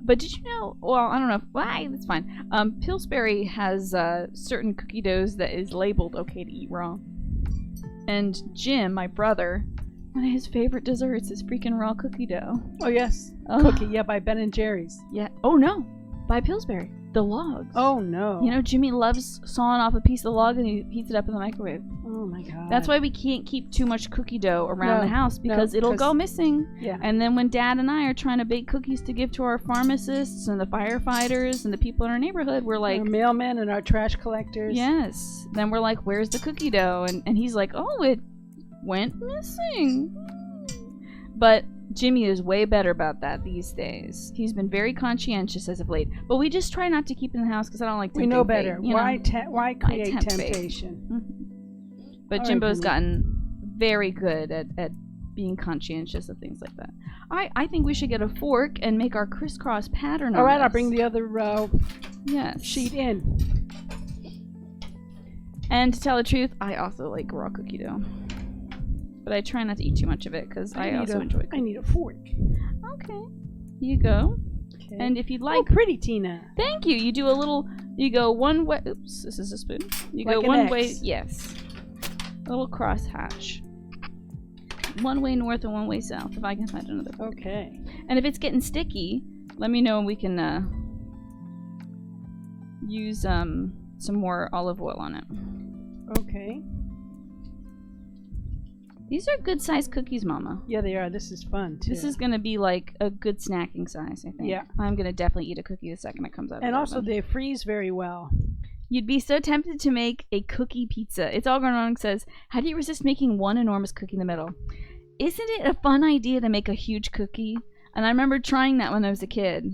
But did you know, well, I don't know, why, that's fine. Pillsbury has certain cookie doughs that is labeled okay to eat raw. And Jim, my brother, one of his favorite desserts is freaking raw cookie dough. Oh, yes. Oh. Cookie, yeah, by Ben & Jerry's. Yeah. Oh, no. By Pillsbury. The logs. Oh, no. You know, Jimmy loves sawing off a piece of the log and he heats it up in the microwave. Oh, my God. That's why we can't keep too much cookie dough around the house, because it'll go missing. Yeah. And then when Dad and I are trying to bake cookies to give to our pharmacists and the firefighters and the people in our neighborhood, we're like... Our mailmen and our trash collectors. Yes. Then we're like, where's the cookie dough? And he's like, oh, it went missing. But Jimmy is way better about that these days. He's been very conscientious as of late. But we just try not to keep it in the house because I don't like tempting We know better. fate, Why create tempt fate. temptation? Mm-hmm. But All right, Jimbo's Jimmy. gotten very good at being conscientious of things like that. I think we should get a fork and make our crisscross pattern. All right, on I'll this. bring the other yes. sheet in. And to tell the truth, I also like raw cookie dough. But I try not to eat too much of it because I also enjoy cookies. I need a fork. Okay. Here you go. Okay. And if you'd like... Oh, pretty, Tina. Thank you. You do a little... You go one way... Oops, this is a spoon. You Like go an one X. way... Yes. A little crosshatch. One way north and one way south, if I can find another fork. Okay. And if it's getting sticky, let me know and we can use some more olive oil on it. Okay. These are good sized cookies, Mama. Yeah, they are. This is fun, too. This is going to be like a good snacking size, I think. Yeah. I'm going to definitely eat a cookie the second it comes out. And of the also, oven. they freeze very well. You'd be so tempted to make a cookie pizza. It's All Gone Wrong says, how do you resist making one enormous cookie in the middle? Isn't it a fun idea to make a huge cookie? And I remember trying that when I was a kid.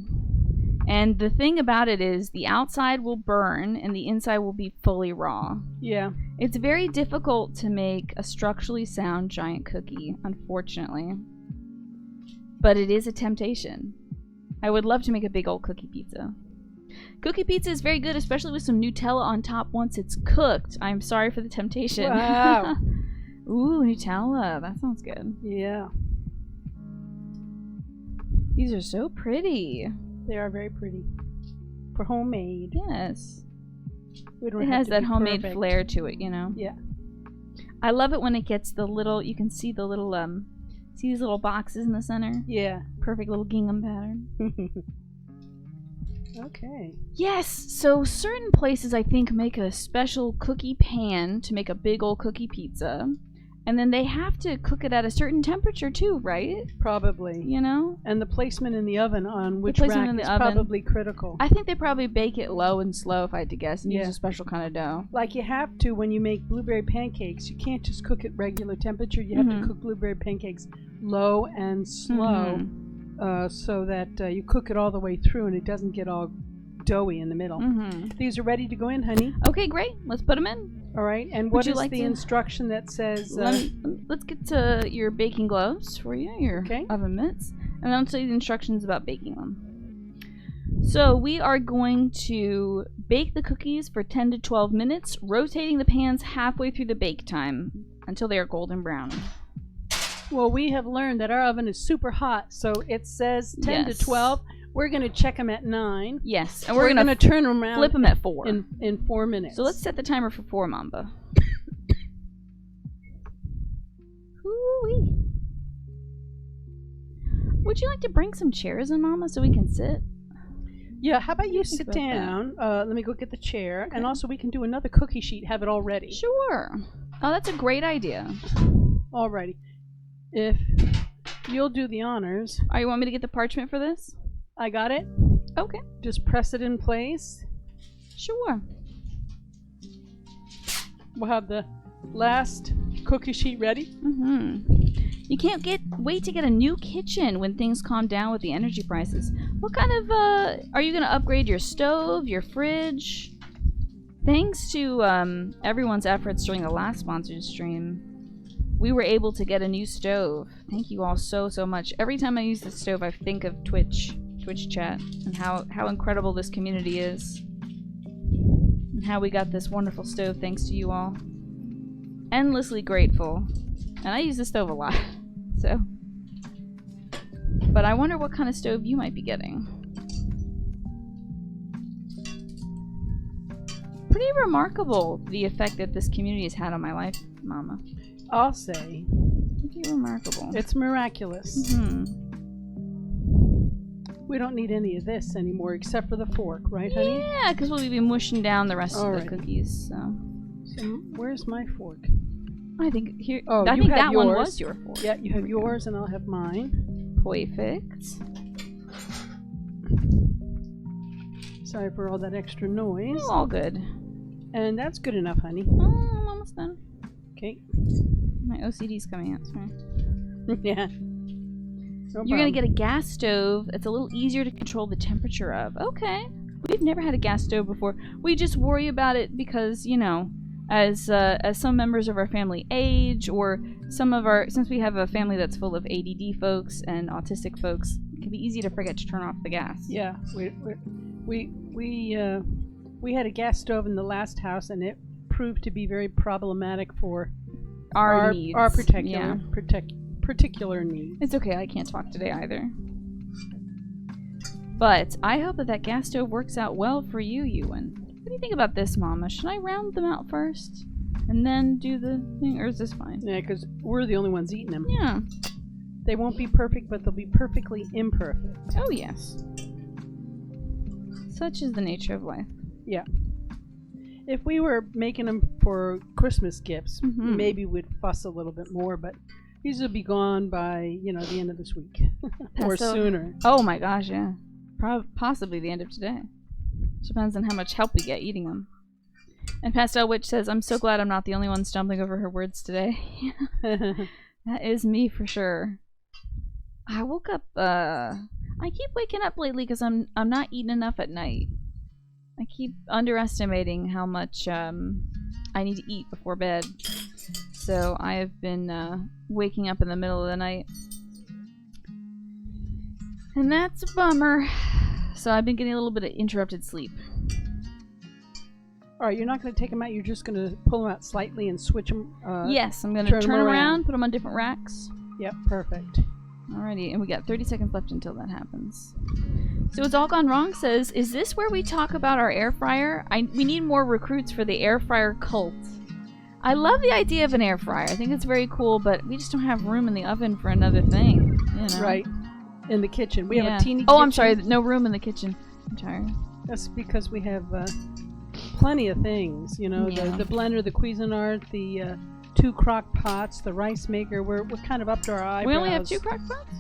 And the thing about it is the outside will burn and the inside will be fully raw. Yeah. It's very difficult to make a structurally sound giant cookie, unfortunately. But it is a temptation. I would love to make a big old cookie pizza. Cookie pizza is very good, especially with some Nutella on top once it's cooked. I'm sorry for the temptation. Wow. Ooh, Nutella. That sounds good. Yeah. These are so pretty. They are very pretty. For homemade. Yes. We don't It have has to that be homemade perfect. flair to it, you know? Yeah. I love it when it gets the little, you can see the little, see these little boxes in the center? Yeah. Perfect little gingham pattern. Okay. Yes, so certain places I think make a special cookie pan to make a big old cookie pizza. And then they have to cook it at a certain temperature too, right? Probably. You know? And the placement in the oven on which placement rack in the is oven. probably critical. I think they probably bake it low and slow, if I had to guess, and use Yeah. a special kind of dough. Like you have to when you make blueberry pancakes. You can't just cook at regular temperature. You have Mhm. to cook blueberry pancakes low and slow so that you cook it all the way through and it doesn't get all doughy in the middle. These are ready to go in, honey. Okay, great. Let's put them in. All right. And Would what you is like the to- instruction that says... Let's get to your baking gloves for you, your Okay. oven mitts, and then I'll tell you the instructions about baking them. So we are going to bake the cookies for 10 to 12 minutes, rotating the pans halfway through the bake time until they are golden brown. Well, we have learned that our oven is super hot, so it says 10 Yes. to 12. We're going to check them at 9. Yes, and We're we're going going to to turn them around flip them at 4. in 4 minutes. So let's set the timer for 4, Mamba. Hoo-wee. Would you like to bring some chairs in, Mama, so we can sit? Yeah, how about you think sit about that? down? Let me go get the chair, and also we can do another cookie sheet. Have it all ready. Sure. Oh, that's a great idea. Alrighty. If you'll do the honors, Oh, you want me to get the parchment for this? I got it. Okay. Just press it in place. Sure. We'll have the last cookie sheet ready. You can't wait to get a new kitchen when things calm down with the energy prices. What kind of, are you going to upgrade your stove, your fridge? Thanks to everyone's efforts during the last sponsored stream, we were able to get a new stove. Thank you all so much. Every time I use the stove, I think of Twitch chat, and how incredible this community is. And how we got this wonderful stove thanks to you all. Endlessly grateful. And I use the stove a lot, so. But I wonder what kind of stove you might be getting. Pretty remarkable, the effect that this community has had on my life, Mama. I'll say Pretty remarkable. it's miraculous. We don't need any of this anymore except for the fork, right, honey? Yeah, because we'll be mushing down the rest of Alright. the cookies, so. So where's my fork? I think here. Oh, I you think have that one yours. was your fork. Yeah, you have yours and I'll have mine. Perfect. Sorry for all that extra noise. All good. And that's good enough, honey. Oh, I'm almost done. Okay. My OCD's coming out. Sorry. Yeah. No You're gonna problem. get a gas stove. It's a little easier to control the temperature of. Okay. We've never had a gas stove before. We just worry about it because, you know, as some members of our family age, or since we have a family that's full of ADD folks and autistic folks, it can be easy to forget to turn off the gas. Yeah, we had a gas stove in the last house, and it proved to be very problematic for Our needs. our Yeah. particular needs. It's okay, I can't talk today either. But I hope that gas stove works out well for you, Ewan. What do you think about this, Mama? Should I round them out first? And then do the thing? Or is this fine? Yeah, because we're the only ones eating them. Yeah. They won't be perfect, but they'll be perfectly imperfect. Oh, yes. Such is the nature of life. Yeah. If we were making them for Christmas gifts, Mhm. maybe we'd fuss a little bit more, but these will be gone by, the end of this week. Or So- sooner. Oh my gosh, yeah. Possibly the end of today. Depends on how much help we get eating them. And Pastel Witch says, I'm so glad I'm not the only one stumbling over her words today. That is me for sure. I woke up, I keep waking up lately because I'm not eating enough at night. I keep underestimating how much I need to eat before bed. So I have been waking up in the middle of the night. And that's a bummer. So I've been getting a little bit of interrupted sleep. Alright, you're not going to take them out, you're just going to pull them out slightly and switch them. Yes, I'm going to turn 'em turn around. around, put them on different racks. Yep, perfect. Alrighty, and we got 30 seconds left until that happens. So It's All Gone Wrong says, is this where we talk about our air fryer? We need more recruits for the air fryer cult. I love the idea of an air fryer. I think it's very cool, but we just don't have room in the oven for another thing. You know? Right. In the kitchen. We have a teeny Oh, kitchen. I'm sorry. No room in the kitchen. I'm tired. That's because we have plenty of things. You know, Yeah. the blender, the Cuisinart, the 2 crock pots, the rice maker. We're kind of up to our eyebrows. We only have 2 crock pots?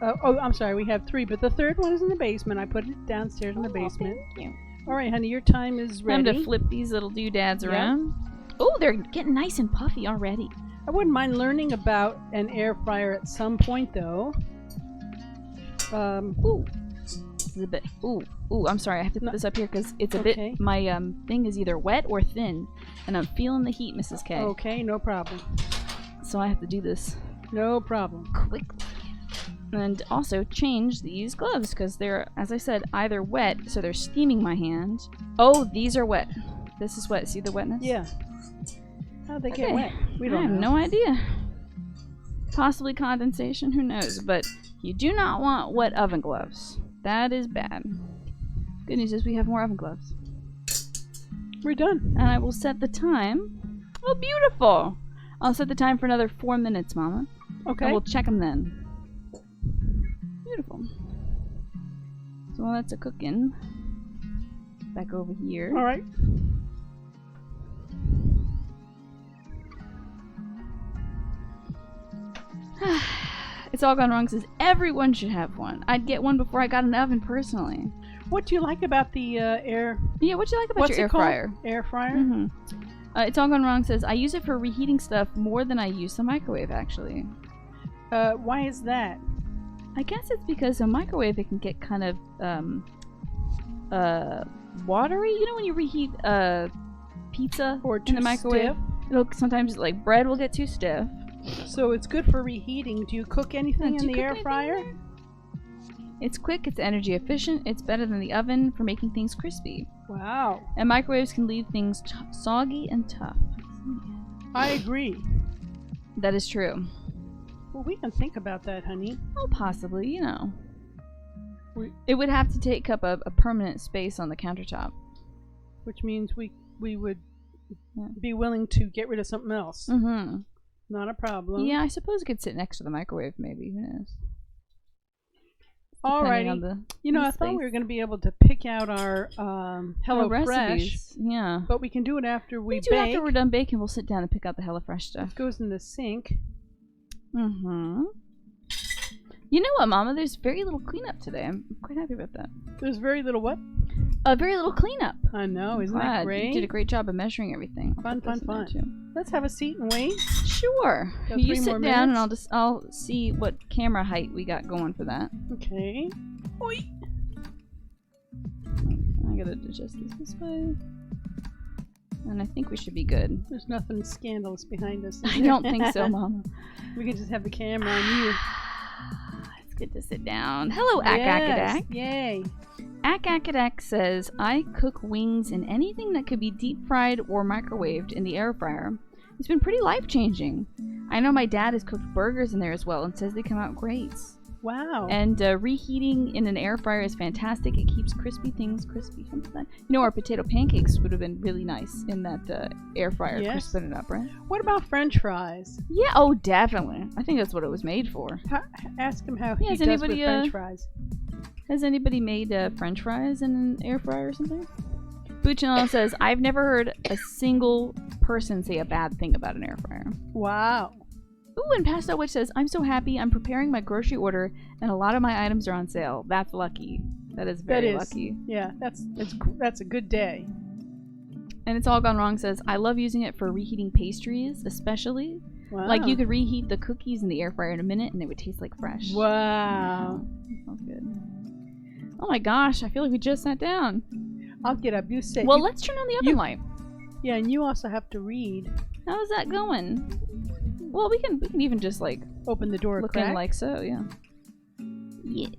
I'm sorry. We have 3, but the third one is in the basement. I put it downstairs in the basement. Thank you. All right, honey, your time is ready. Time to flip these little doodads around. Oh, they're getting nice and puffy already. I wouldn't mind learning about an air fryer at some point, though. Ooh. This is a bit. Ooh, I'm sorry. I have to put this up here because it's a bit. My thing is either wet or thin, and I'm feeling the heat, Mrs. K. Okay, no problem. So I have to do this No problem. quickly. And also change these gloves because they're, as I said, either wet, so they're steaming my hand. Oh, these are wet. This is wet. See the wetness? Yeah. How'd they get wet? We don't I have know. no idea. Possibly condensation, who knows? But you do not want wet oven gloves. That is bad. Good news is we have more oven gloves. We're done. And I will set the time. Oh, beautiful! I'll set the time for another 4 minutes, Mama. Okay. And we'll check them then. Beautiful. So while that's a cooking, back over here. All right. It's All Gone Wrong says everyone should have one. I'd get one before I got an oven personally. What do you like about the air? Yeah, what do you like about What's your it air called? fryer? Air fryer? Mm-hmm. It's All Gone Wrong says I use it for reheating stuff more than I use the microwave actually. Why is that? I guess it's because a microwave it can get kind of watery. You know when you reheat pizza Or in too the microwave, stiff? it'll sometimes like bread will get too stiff. So it's good for reheating. Do you cook anything Do in you the cook air anything fryer? in there? It's quick, it's energy efficient, it's better than the oven for making things crispy. Wow. And microwaves can leave things soggy and tough. I agree. That is true. Well, we can think about that, honey. Oh, possibly, you know. We- It would have to take up a permanent space on the countertop. Which means we would Yeah. be willing to get rid of something else. Mm-hmm. Not a problem. Yeah, I suppose it could sit next to the microwave, maybe. Who knows? Alrighty. On the You know, I space. thought we were going to be able to pick out our HelloFresh, recipes. Yeah. but we can do it after we do bake. after we're done baking, we'll sit down and pick out the HelloFresh stuff. It goes in the sink. Mm-hmm. You know what, Mama? There's very little cleanup today. I'm quite happy about that. There's very little what? Very little cleanup. I know, isn't that Glad. great? You did a great job of measuring everything. I'll Fun, put this fun, in there, fun. Let's have a seat and wait. too. Sure. Got You 3 sit more down and minutes? I'll see what camera height we got going for that. Okay. Oi. I gotta adjust this way. And I think we should be good. There's nothing scandalous behind us. I don't think so, Mama. We can just have the camera on you. It's good to sit down. Hello, Yes. Akadak. Yay. Akadak says, I cook wings in anything that could be deep fried or microwaved in the air fryer. It's been pretty life-changing. I know my dad has cooked burgers in there as well and says they come out great. Wow. And reheating in an air fryer is fantastic. It keeps crispy things crispy. You know, our potato pancakes would have been really nice in that air fryer, Yes. crisping it up, right? What about French fries? Yeah, oh, definitely. I think that's what it was made for. Ask him how Yeah, he has does anybody, with French fries. Has anybody made French fries in an air fryer or something? Buchanel says, I've never heard a single person say a bad thing about an air fryer. Wow. Ooh, and Pastel Witch says, I'm so happy. I'm preparing my grocery order, and a lot of my items are on sale. That's lucky. That is very lucky. Yeah, that's a good day. And It's All Gone Wrong says, I love using it for reheating pastries, especially. Wow. Like, you could reheat the cookies in the air fryer in a minute, and they would taste like fresh. Wow. That sounds good. Oh my gosh, I feel like we just sat down. I'll get up. You sit. Well, let's turn on the oven light. Yeah, and you also have to read. How's that going? Well, we can even just like Open the door a look crack. in like so, yeah. Yeah.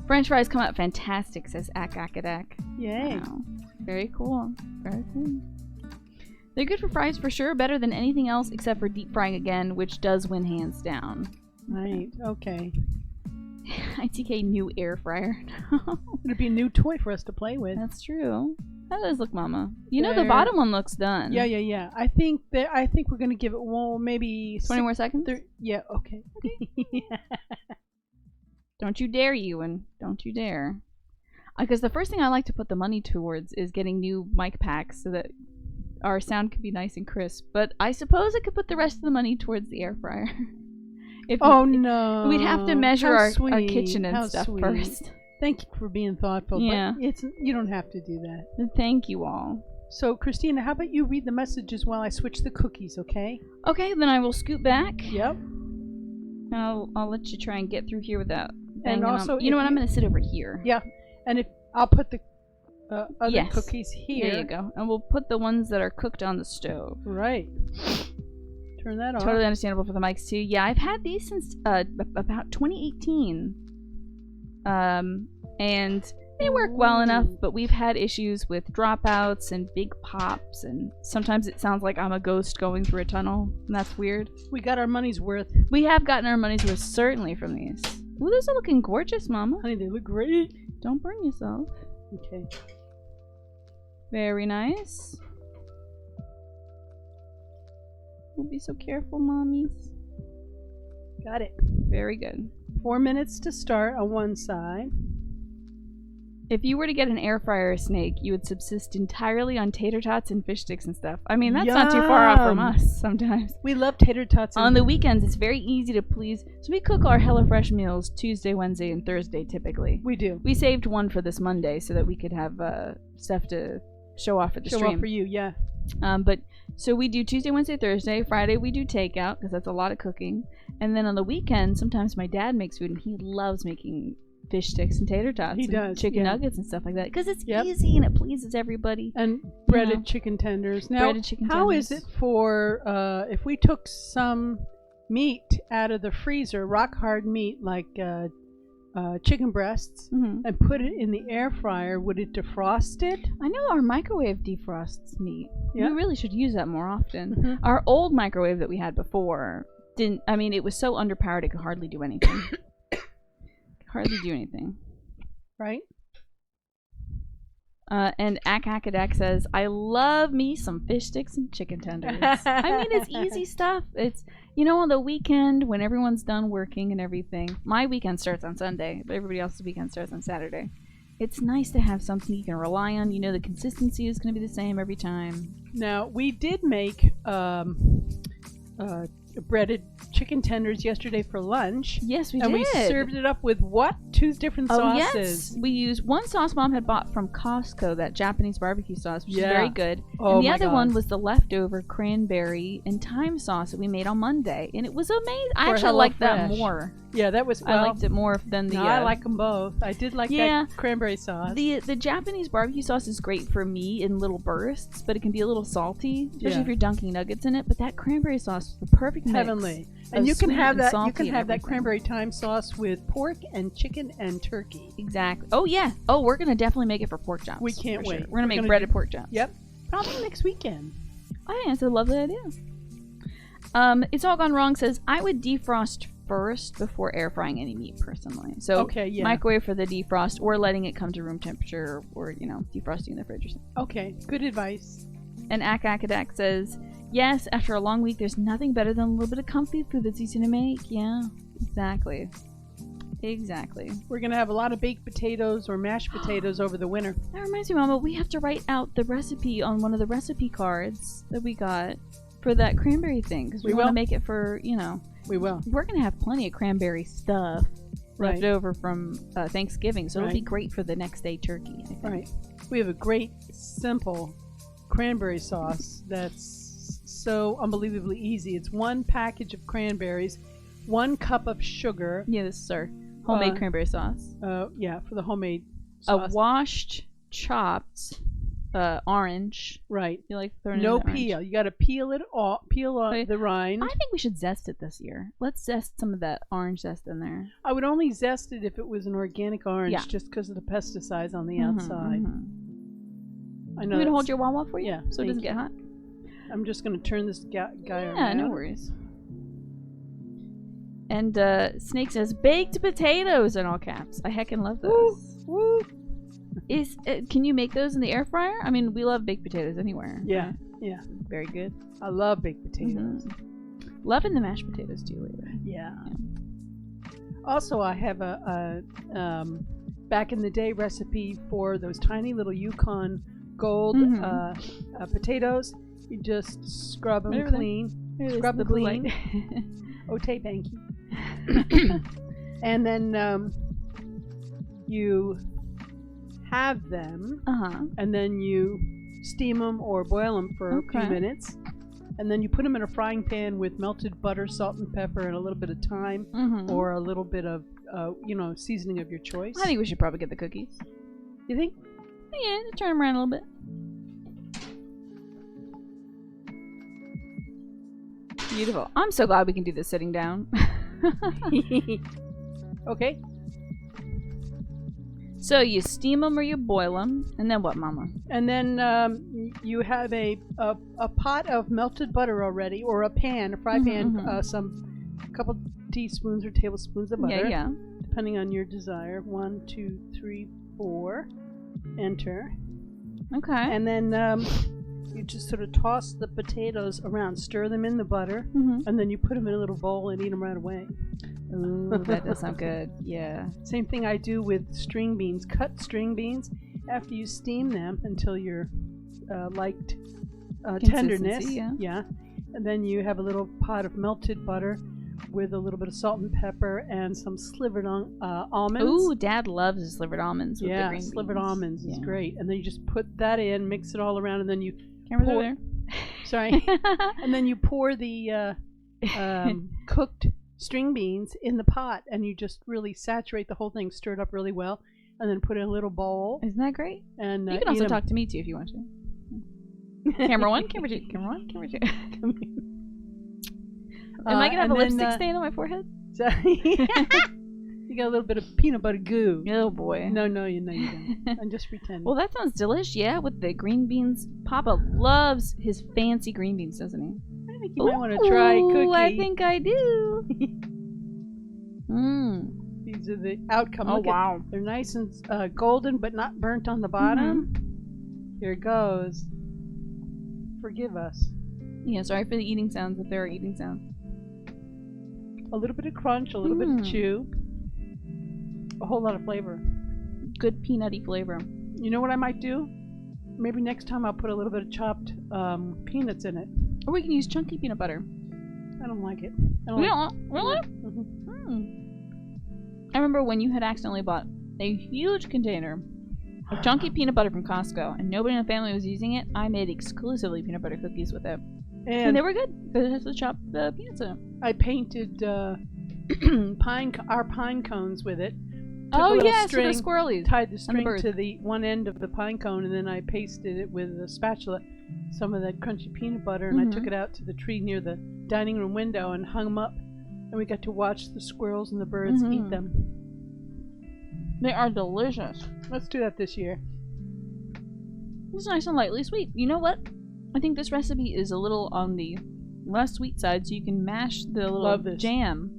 French fries come out fantastic, says Akadak. Yay. Wow. Very cool. Very cool. They're good for fries for sure, better than anything else except for deep frying again, which does win hands down. Right. Okay. ITK new air fryer. It'll be a new toy for us to play with. That's true. How does look, Mama? You know the There. bottom one looks done. Yeah. I think we're gonna give it maybe 20 more seconds? Yeah. Okay. Don't you dare, Ewan. Don't you dare. Because the first thing I like to put the money towards is getting new mic packs so that our sound could be nice and crisp. But I suppose I could put the rest of the money towards the air fryer. No. We'd have to measure our kitchen and How stuff sweet. first. Thank you for being thoughtful. Yeah. But you don't have to do that. Thank you all. So, Christina, how about you read the messages while I switch the cookies, okay? Okay, then I will scoot back. Yep. And I'll let you try and get through here without. And also, you know what? I'm going to sit over here. Yeah. And if I'll put the other Yes. cookies here. There you go. And we'll put the ones that are cooked on the stove. Right. Turn that on. Totally understandable for the mics too. Yeah, I've had these since about 2018. And they work well enough, but we've had issues with dropouts and big pops, and sometimes it sounds like I'm a ghost going through a tunnel, and that's weird. We got our money's worth. We have gotten our money's worth certainly from these. Ooh, those are looking gorgeous, Mama. Honey, they look great. Don't burn yourself. Okay. Very nice. We'll be so careful, mommies. Got it. Very good. 4 minutes to start on one side. If you were to get an air fryer snake, you would subsist entirely on tater tots and fish sticks and stuff. I mean, that's not too far off from Yum. us sometimes. We love tater tots. On the weekends, it's very easy to please. So we cook our HelloFresh meals Tuesday, Wednesday, and Thursday typically. We do. We saved one for this Monday so that we could have stuff to show off at the Show stream. off for you, yeah. But so we do Tuesday, Wednesday, Thursday. Friday we do takeout because that's a lot of cooking. And then on the weekend, sometimes my dad makes food and he loves making fish sticks and tater tots. He and does, chicken yeah. nuggets and stuff like that because it's Yep. easy and it pleases everybody. And breaded Yeah. chicken tenders. Now, Breaded chicken how tenders. is it for if we took some meat out of the freezer, rock hard meat like chicken breasts, Mhm. and put it in the air fryer? Would it defrost it? I know our microwave defrosts meat. Yeah. We really should use that more often. Mhm. Our old microwave that we had before didn't. I mean, it was so underpowered it could hardly do anything. Hardly do anything. Right? And Akadak says, I love me some fish sticks and chicken tenders. I mean, it's easy stuff. It's, on the weekend when everyone's done working and everything. My weekend starts on Sunday, but everybody else's weekend starts on Saturday. It's nice to have something you can rely on. You know the consistency is going to be the same every time. Now, we did make breaded chicken tenders yesterday for lunch. Yes, we and did. we served it up with what? 2 different sauces. Yes. We used one sauce Mom had bought from Costco, that Japanese barbecue sauce, which is Yeah. very good. Oh And the my other God. one was the leftover cranberry and thyme sauce that we made on Monday. And it was amazing. I For actually liked that HelloFresh. more. Yeah, that was. I liked it more than the. No, I like them both. I did like Yeah. that cranberry sauce. The Japanese barbecue sauce is great for me in little bursts, but it can be a little salty, especially Yeah. if you're dunking nuggets in it. But that cranberry sauce was the perfect mix. Heavenly. of And you can sweet have and that. You salty can and have that everything. cranberry thyme sauce with pork and chicken and turkey. Exactly. Oh yeah. Oh, we're gonna definitely make it for pork chops. We can't for sure. wait. We're gonna make gonna breaded do- pork chops. Yep. Probably next weekend. I think that's a lovely idea. It's all gone wrong. Says I would defrost first before air frying any meat personally. So Okay, yeah. microwave for the defrost, or letting it come to room temperature, or defrosting in the fridge or something. Okay. Good advice. And Akadak says, yes, after a long week, there's nothing better than a little bit of comfy food that's easy to make. Yeah, exactly. Exactly. We're gonna have a lot of baked potatoes or mashed potatoes over the winter. That reminds me, Mama, we have to write out the recipe on one of the recipe cards that we got for that cranberry thing, because we We want to will. make it for, We will. we're going to have plenty of cranberry stuff Right. left over from Thanksgiving, so it'll be Right. great for the next day turkey, I think. Right. We have a great, simple cranberry sauce that's so unbelievably easy. It's 1 package of cranberries, 1 cup of sugar. Yeah, this is our homemade cranberry sauce. Yeah, for the homemade A sauce. washed, chopped orange. Right. You like throwing No in the orange? peel. You got to peel it off. Peel off Okay. the rind. I think we should zest it this year. Let's zest some of that orange zest in there. I would only zest it if it was an organic orange, Yeah. just because of the pesticides on the Mhm, outside. mhm. I know. You want me to that's- hold your Wawa for you? Yeah, So it thank doesn't you. get hot? I'm just going to turn this guy Yeah, around. no worries. And Snake says baked potatoes in all caps. I heckin' love those. Woo! Can you make those in the air fryer? I mean, we love baked potatoes anywhere. Yeah, right? yeah. Very good. I love baked potatoes. Loving the mashed potatoes too lately. Yeah. Also, I have a back in the day recipe for those tiny little Yukon Gold potatoes. You just scrub them clean. Scrub them clean. Ote banky. And then you have them, and then you steam them or boil them for a few minutes, and then you put them in a frying pan with melted butter, salt and pepper, and a little bit of thyme, or a little bit of seasoning of your choice. I think we should probably get the cookies. You think? Yeah, turn them around a little bit. Beautiful. I'm so glad we can do this sitting down. Okay. So you steam them or you boil them, and then what, Mama? And then you have a pot of melted butter already, or a pan, a fry pan, a couple teaspoons or tablespoons of butter. Yeah. Depending on your desire. 1, 2, 3, 4. Enter. Okay. And then you just sort of toss the potatoes around, stir them in the butter, and then you put them in a little bowl and eat them right away. Ooh, that does sound good. Yeah. Same thing I do with string beans. Cut string beans after you steam them until you're liked tenderness. Yeah. And then you have a little pot of melted butter with a little bit of salt and pepper and some slivered almonds. Ooh, Dad loves the slivered almonds with the green beans. Slivered almonds is great. And then you just put that in, mix it all around, and then you Camera's over there. Sorry. And then you pour the cooked string beans in the pot, and you just really saturate the whole thing, stir it up really well, and then put it in a little bowl. Isn't that great? And you can also talk to me too if you want to. Camera 1, camera 2, camera 1, camera 2. Am I gonna have a lipstick stain on my forehead? You got a little bit of peanut butter goo. Oh boy. No, you don't. I'm just pretending. Well, that sounds delicious. Yeah, with the green beans. Papa loves his fancy green beans, doesn't he? I think you might want to try cookie. I think I do. These are the outcome. Oh, Look wow. They're nice and golden, but not burnt on the bottom. Here it goes. Forgive us. Yeah, sorry for the eating sounds if there are eating sounds. A little bit of crunch, a little bit of chew. A whole lot of flavor. Good peanutty flavor. You know what I might do? Maybe next time I'll put a little bit of chopped peanuts in it. Or we can use chunky peanut butter. I don't like it. Really? I remember when you had accidentally bought a huge container of chunky peanut butter from Costco, and nobody in the family was using it. I made exclusively peanut butter cookies with it. And they were good because it has the chopped peanuts in it. I painted our pine cones with it. Oh yes, for the squirrelies. Tied the string to the one end of the pine cone, and then I pasted it with a spatula, some of that crunchy peanut butter, and I took it out to the tree near the dining room window and hung them up, and we got to watch the squirrels and the birds eat them. They are delicious. Let's do that this year. It's nice and lightly sweet. You know what? I think this recipe is a little on the less sweet side, so you can mash the little jam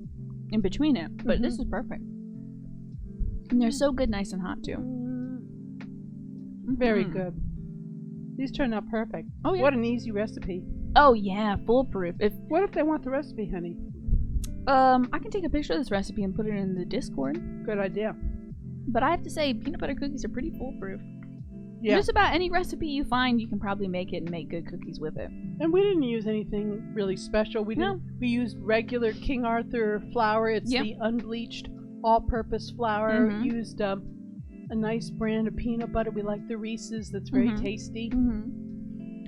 in between it. But this is perfect. And they're so good, nice and hot, too. Very good. These turned out perfect. Oh, yeah. What an easy recipe. Oh, yeah. Foolproof. What if they want the recipe, honey? I can take a picture of this recipe and put it in the Discord. Good idea. But I have to say, peanut butter cookies are pretty foolproof. Yeah. Just about any recipe you find, you can probably make it and make good cookies with it. And we didn't use anything really special. We used regular King Arthur flour. It's the unbleached all-purpose flour. Used a nice brand of peanut butter. We like the Reese's. That's very tasty.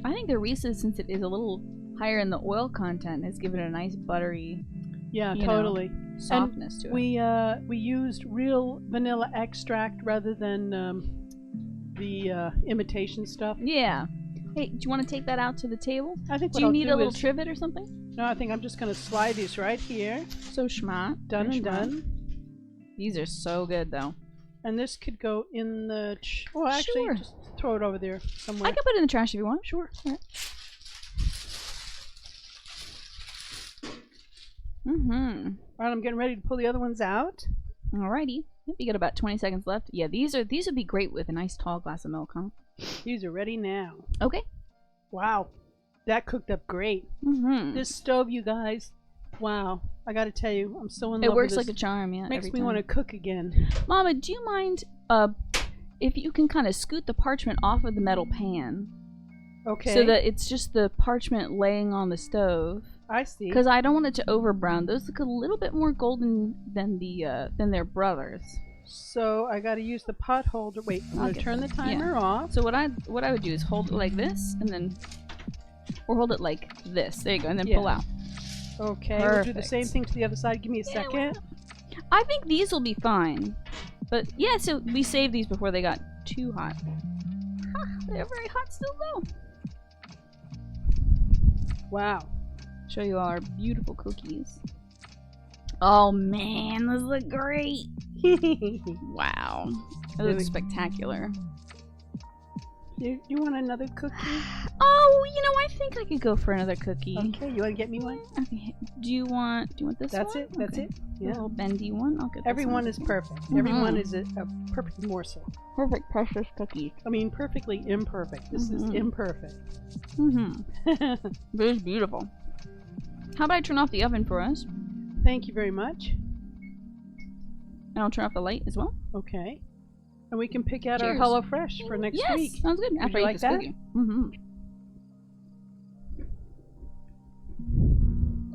I think the Reese's, since it is a little higher in the oil content, has given it a nice buttery softness to it. We used real vanilla extract rather than the imitation stuff. Yeah. Hey, do you want to take that out to the table? I think. Do you need a little trivet or something? No, I think I'm just going to slide these right here. So schmart. Done and done. These are so good, though. And this could go in the... well, actually, just throw it over there somewhere. I can put it in the trash if you want. Sure. All right. Mm-hmm. All right, I'm getting ready to pull the other ones out. Alrighty. You got about 20 seconds left. Yeah, these would be great with a nice tall glass of milk, huh? These are ready now. Okay. Wow, that cooked up great. Mm-hmm. This stove, you guys. Wow, I got to tell you, I'm so in love It works with like this. a charm, yeah. Makes every me time. want to cook again. Mama, do you mind if you can kind of scoot the parchment off of the metal pan? Okay. So that it's just the parchment laying on the stove. I see. Because I don't want it to over brown. Those look a little bit more golden than their brothers. So I got to use the pot holder. Wait, I'm going to turn the timer off. So what I would do is hold it like this, and then, or hold it like this. There you go, and then pull out. Okay, Perfect. we'll do the same thing to the other side. Give me a second. I think these will be fine. But yeah, so we saved these before they got too hot. They're very hot still though. Wow. Show you all our beautiful cookies. Oh man, those look great. Wow. That looks spectacular. You want another cookie? Oh, I think I could go for another cookie. Okay, you want to get me one? Okay. Do you want this That's one? it. That's it. Yeah. A little bendy one. I'll get this Everyone one. is perfect. Mm-hmm. Everyone is a perfect morsel. Perfect, precious cookie. I mean, perfectly imperfect. This is imperfect. Mm-hmm. But it's beautiful. How about I turn off the oven for us? Thank you very much. And I'll turn off the light as well. Okay. And we can pick out Cheers. our HelloFresh for next week. Yes, sounds good. After you I eat like this that? cookie. Mm-hmm.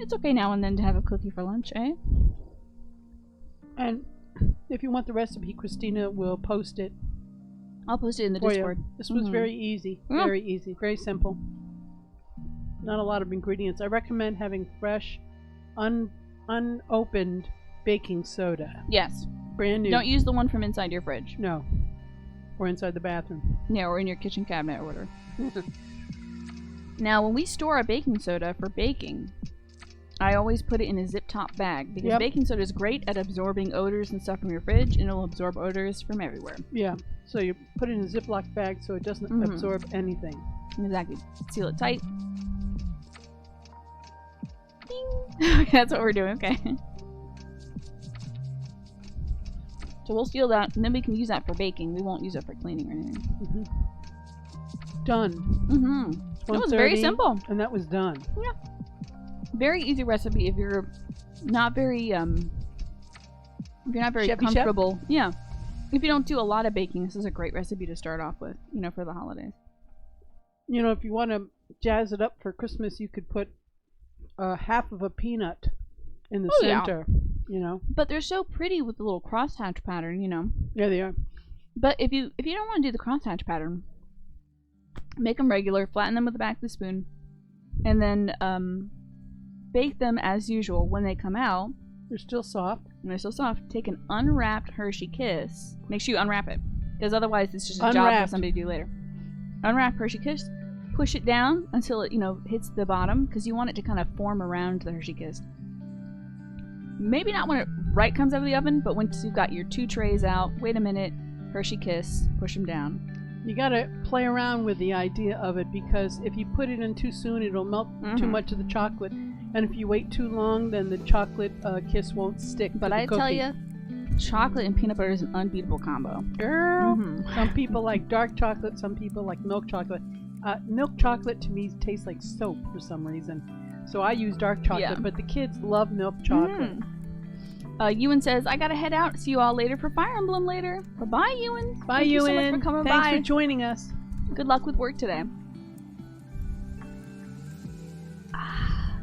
It's okay now and then to have a cookie for lunch, eh? And if you want the recipe, Christina will post it. I'll post it in the for Discord. you. This was very easy. Yeah. Very easy. Very simple. Not a lot of ingredients. I recommend having fresh, unopened baking soda. Yes. Brand new. Don't use the one from inside your fridge. No. Or inside the bathroom. Yeah, or in your kitchen cabinet or whatever. Now, when we store our baking soda for baking, I always put it in a zip-top bag because baking soda is great at absorbing odors and stuff from your fridge, and it'll absorb odors from everywhere. Yeah. So you put it in a Ziploc bag so it doesn't absorb anything. Exactly. Seal it tight. Ding! That's what we're doing, okay. So we'll seal that, and then we can use that for baking. We won't use it for cleaning or anything. Done. That was very simple. And that was done. Yeah. Very easy recipe if you're not very comfortable. Chef? Yeah. If you don't do a lot of baking, this is a great recipe to start off with, for the holidays. If you want to jazz it up for Christmas, you could put half of a peanut in the center. But they're so pretty with the little crosshatch pattern, Yeah, they are. But if you don't want to do the crosshatch pattern, make them regular, flatten them with the back of the spoon, and then bake them as usual. When they come out, they're still soft. When they're still soft, take an unwrapped Hershey Kiss. Make sure you unwrap it, because otherwise it's just a job for somebody to do later. Unwrap Hershey Kiss, push it down until it hits the bottom, because you want it to kind of form around the Hershey Kiss. Maybe not when it right comes out of the oven, but once you've got your 2 trays out, wait a minute, Hershey Kiss, push them down. You gotta play around with the idea of it, because if you put it in too soon, it'll melt too much of the chocolate. And if you wait too long, then the chocolate kiss won't stick. But I tell you, chocolate and peanut butter is an unbeatable combo. Girl! Some people like dark chocolate, some people like milk chocolate. Milk chocolate to me tastes like soap for some reason. So I use dark chocolate, but the kids love milk chocolate. Ewan says, I gotta head out. See you all later for Fire Emblem later. Bye-bye, Ewan. Bye, Thank Ewan. you so much for coming Thanks by. for joining us. Good luck with work today.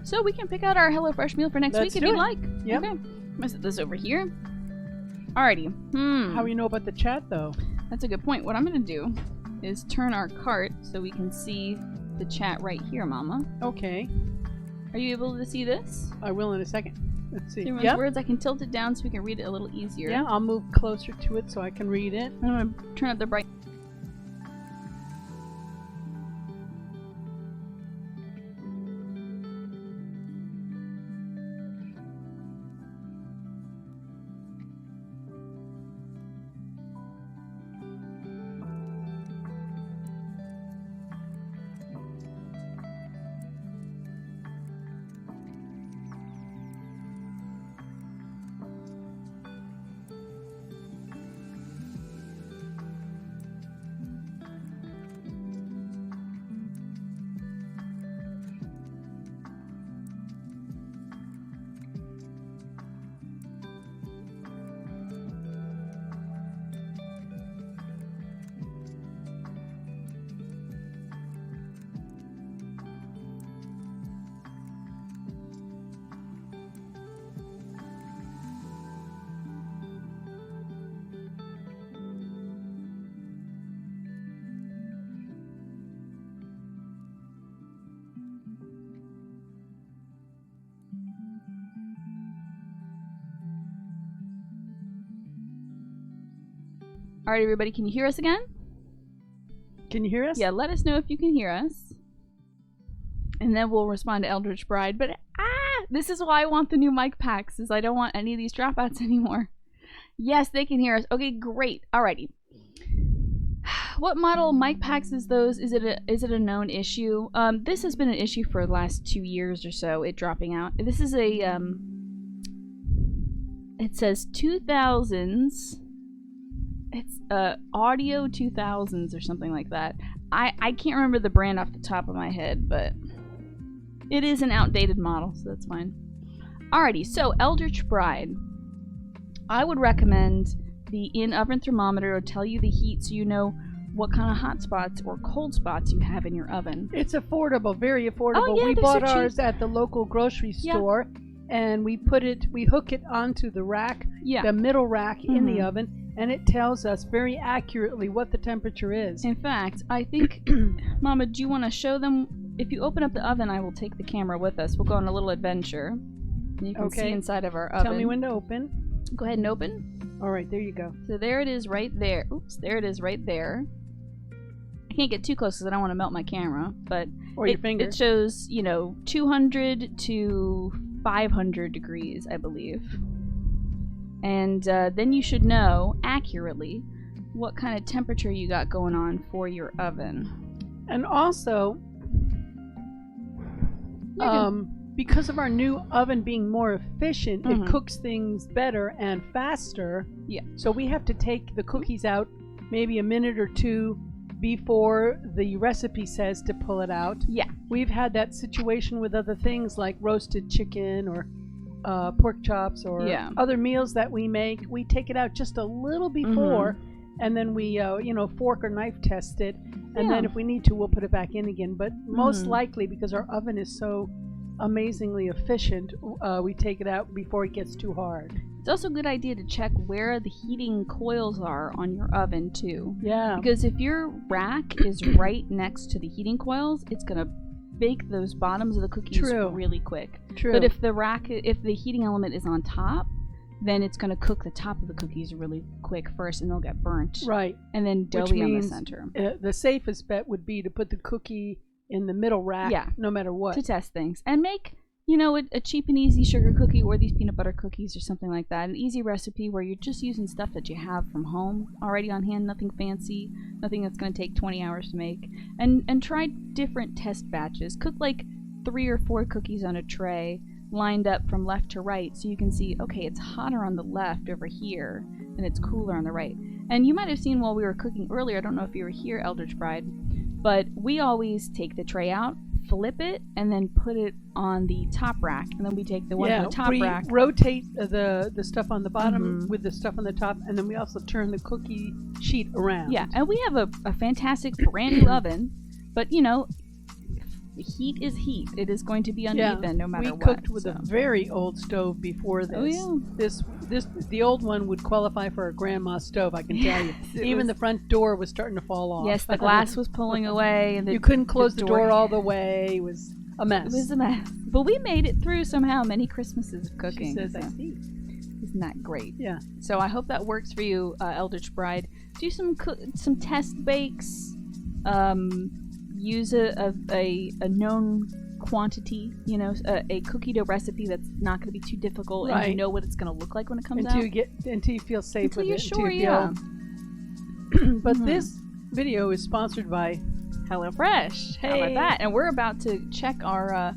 So we can pick out our HelloFresh meal for next week if you'd like. Yep. Okay. I'm gonna set this over here. Alrighty. How you know about the chat, though? That's a good point. What I'm gonna do is turn our cart so we can see the chat right here, Mama. Okay. Are you able to see this? I will in a second. Let's see. See words? I can tilt it down so we can read it a little easier. Yeah, I'll move closer to it so I can read it. I'm gonna turn up the bright. All right, everybody, can you hear us again? Can you hear us? Yeah, let us know if you can hear us. And then we'll respond to Eldritch Bride. But, this is why I want the new mic packs, is I don't want any of these dropouts anymore. Yes, they can hear us. Okay, great. Alrighty. What model mic packs is those? Is it a known issue? This has been an issue for the last 2 years or so, it dropping out. This is a, it says 2000s. It's Audio 2000s or something like that. I can't remember the brand off the top of my head, but it is an outdated model, so that's fine. Alrighty, so Eldritch Bride. I would recommend the in-oven thermometer. Will tell you the heat so you know what kind of hot spots or cold spots you have in your oven. It's affordable, very affordable. Oh, yeah, we they're bought so cheap. ours at the local grocery store, and we hook it onto the rack, the middle rack in the oven, and it tells us very accurately what the temperature is. In fact, I think, Mama, do you want to show them? If you open up the oven, I will take the camera with us. We'll go on a little adventure. You can see inside of our oven. Tell me when to open. Go ahead and open. All right, there you go. So there it is right there. Oops, there it is right there. I can't get too close because I don't want to melt my camera, but or your finger. It shows, 200 to 500 degrees, I believe. And then you should know accurately what kind of temperature you got going on for your oven. And also, because of our new oven being more efficient, it cooks things better and faster. Yeah. So we have to take the cookies out maybe a minute or two before the recipe says to pull it out. Yeah. We've had that situation with other things like roasted chicken or pork chops or other meals that we make. We take it out just a little before, and then we, fork or knife test it. And then if we need to, we'll put it back in again. But most likely, because our oven is so amazingly efficient, we take it out before it gets too hard. It's also a good idea to check where the heating coils are on your oven too. Yeah. Because if your rack is right next to the heating coils, it's gonna bake those bottoms of the cookies really quick. True. But if the heating element is on top, then it's gonna cook the top of the cookies really quick first, and they'll get burnt. Right. And then doughy on the center. The safest bet would be to put the cookie in the middle rack, no matter what. To test things. And make, a cheap and easy sugar cookie or these peanut butter cookies or something like that. An easy recipe where you're just using stuff that you have from home already on hand, nothing fancy, nothing that's going to take 20 hours to make. And try different test batches. Cook like 3 or 4 cookies on a tray lined up from left to right so you can see, okay, it's hotter on the left over here and it's cooler on the right. And you might have seen while we were cooking earlier, I don't know if you were here, Eldritch Bride, but we always take the tray out, flip it, and then put it on the top rack, and then we take the one on the top rack. We rotate the stuff on the bottom with the stuff on the top, and then we also turn the cookie sheet around. Yeah, and we have a fantastic brand new oven, but heat is heat. It is going to be uneven no matter what. We cooked with a very old stove before this. Oh yeah. The old one would qualify for a grandma stove, I can tell you. Even the front door was starting to fall off. Yes, the glass was pulling away, and you couldn't close the door all the way. It was a mess. It was a mess, but we made it through somehow. Many Christmases of cooking. She says, I see. Isn't that great? Yeah. So I hope that works for you, Eldritch Bride. Do some test bakes. Use a known quantity, a cookie dough recipe that's not going to be too difficult, and you know what it's going to look like when it comes out. Until you feel safe until with you're it. Sure, But this video is sponsored by HelloFresh. Hey. How about that? And we're about to check our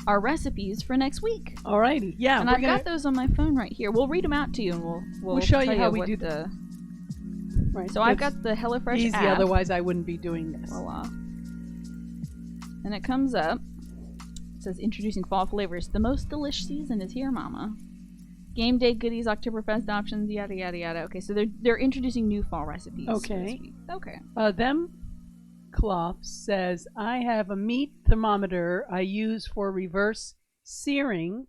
recipes for next week. Alrighty, yeah. And I've got those on my phone right here. We'll read them out to you, and we'll show you how we do the. Right. So I've got the HelloFresh easy, app. Otherwise I wouldn't be doing this. Voila. And it comes up. It says introducing fall flavors. The most delish season is here, Mama. Game day goodies, Oktoberfest options, yada yada yada. Okay, so they're introducing new fall recipes. Okay. Okay. Them Cloth says, I have a meat thermometer I use for reverse searing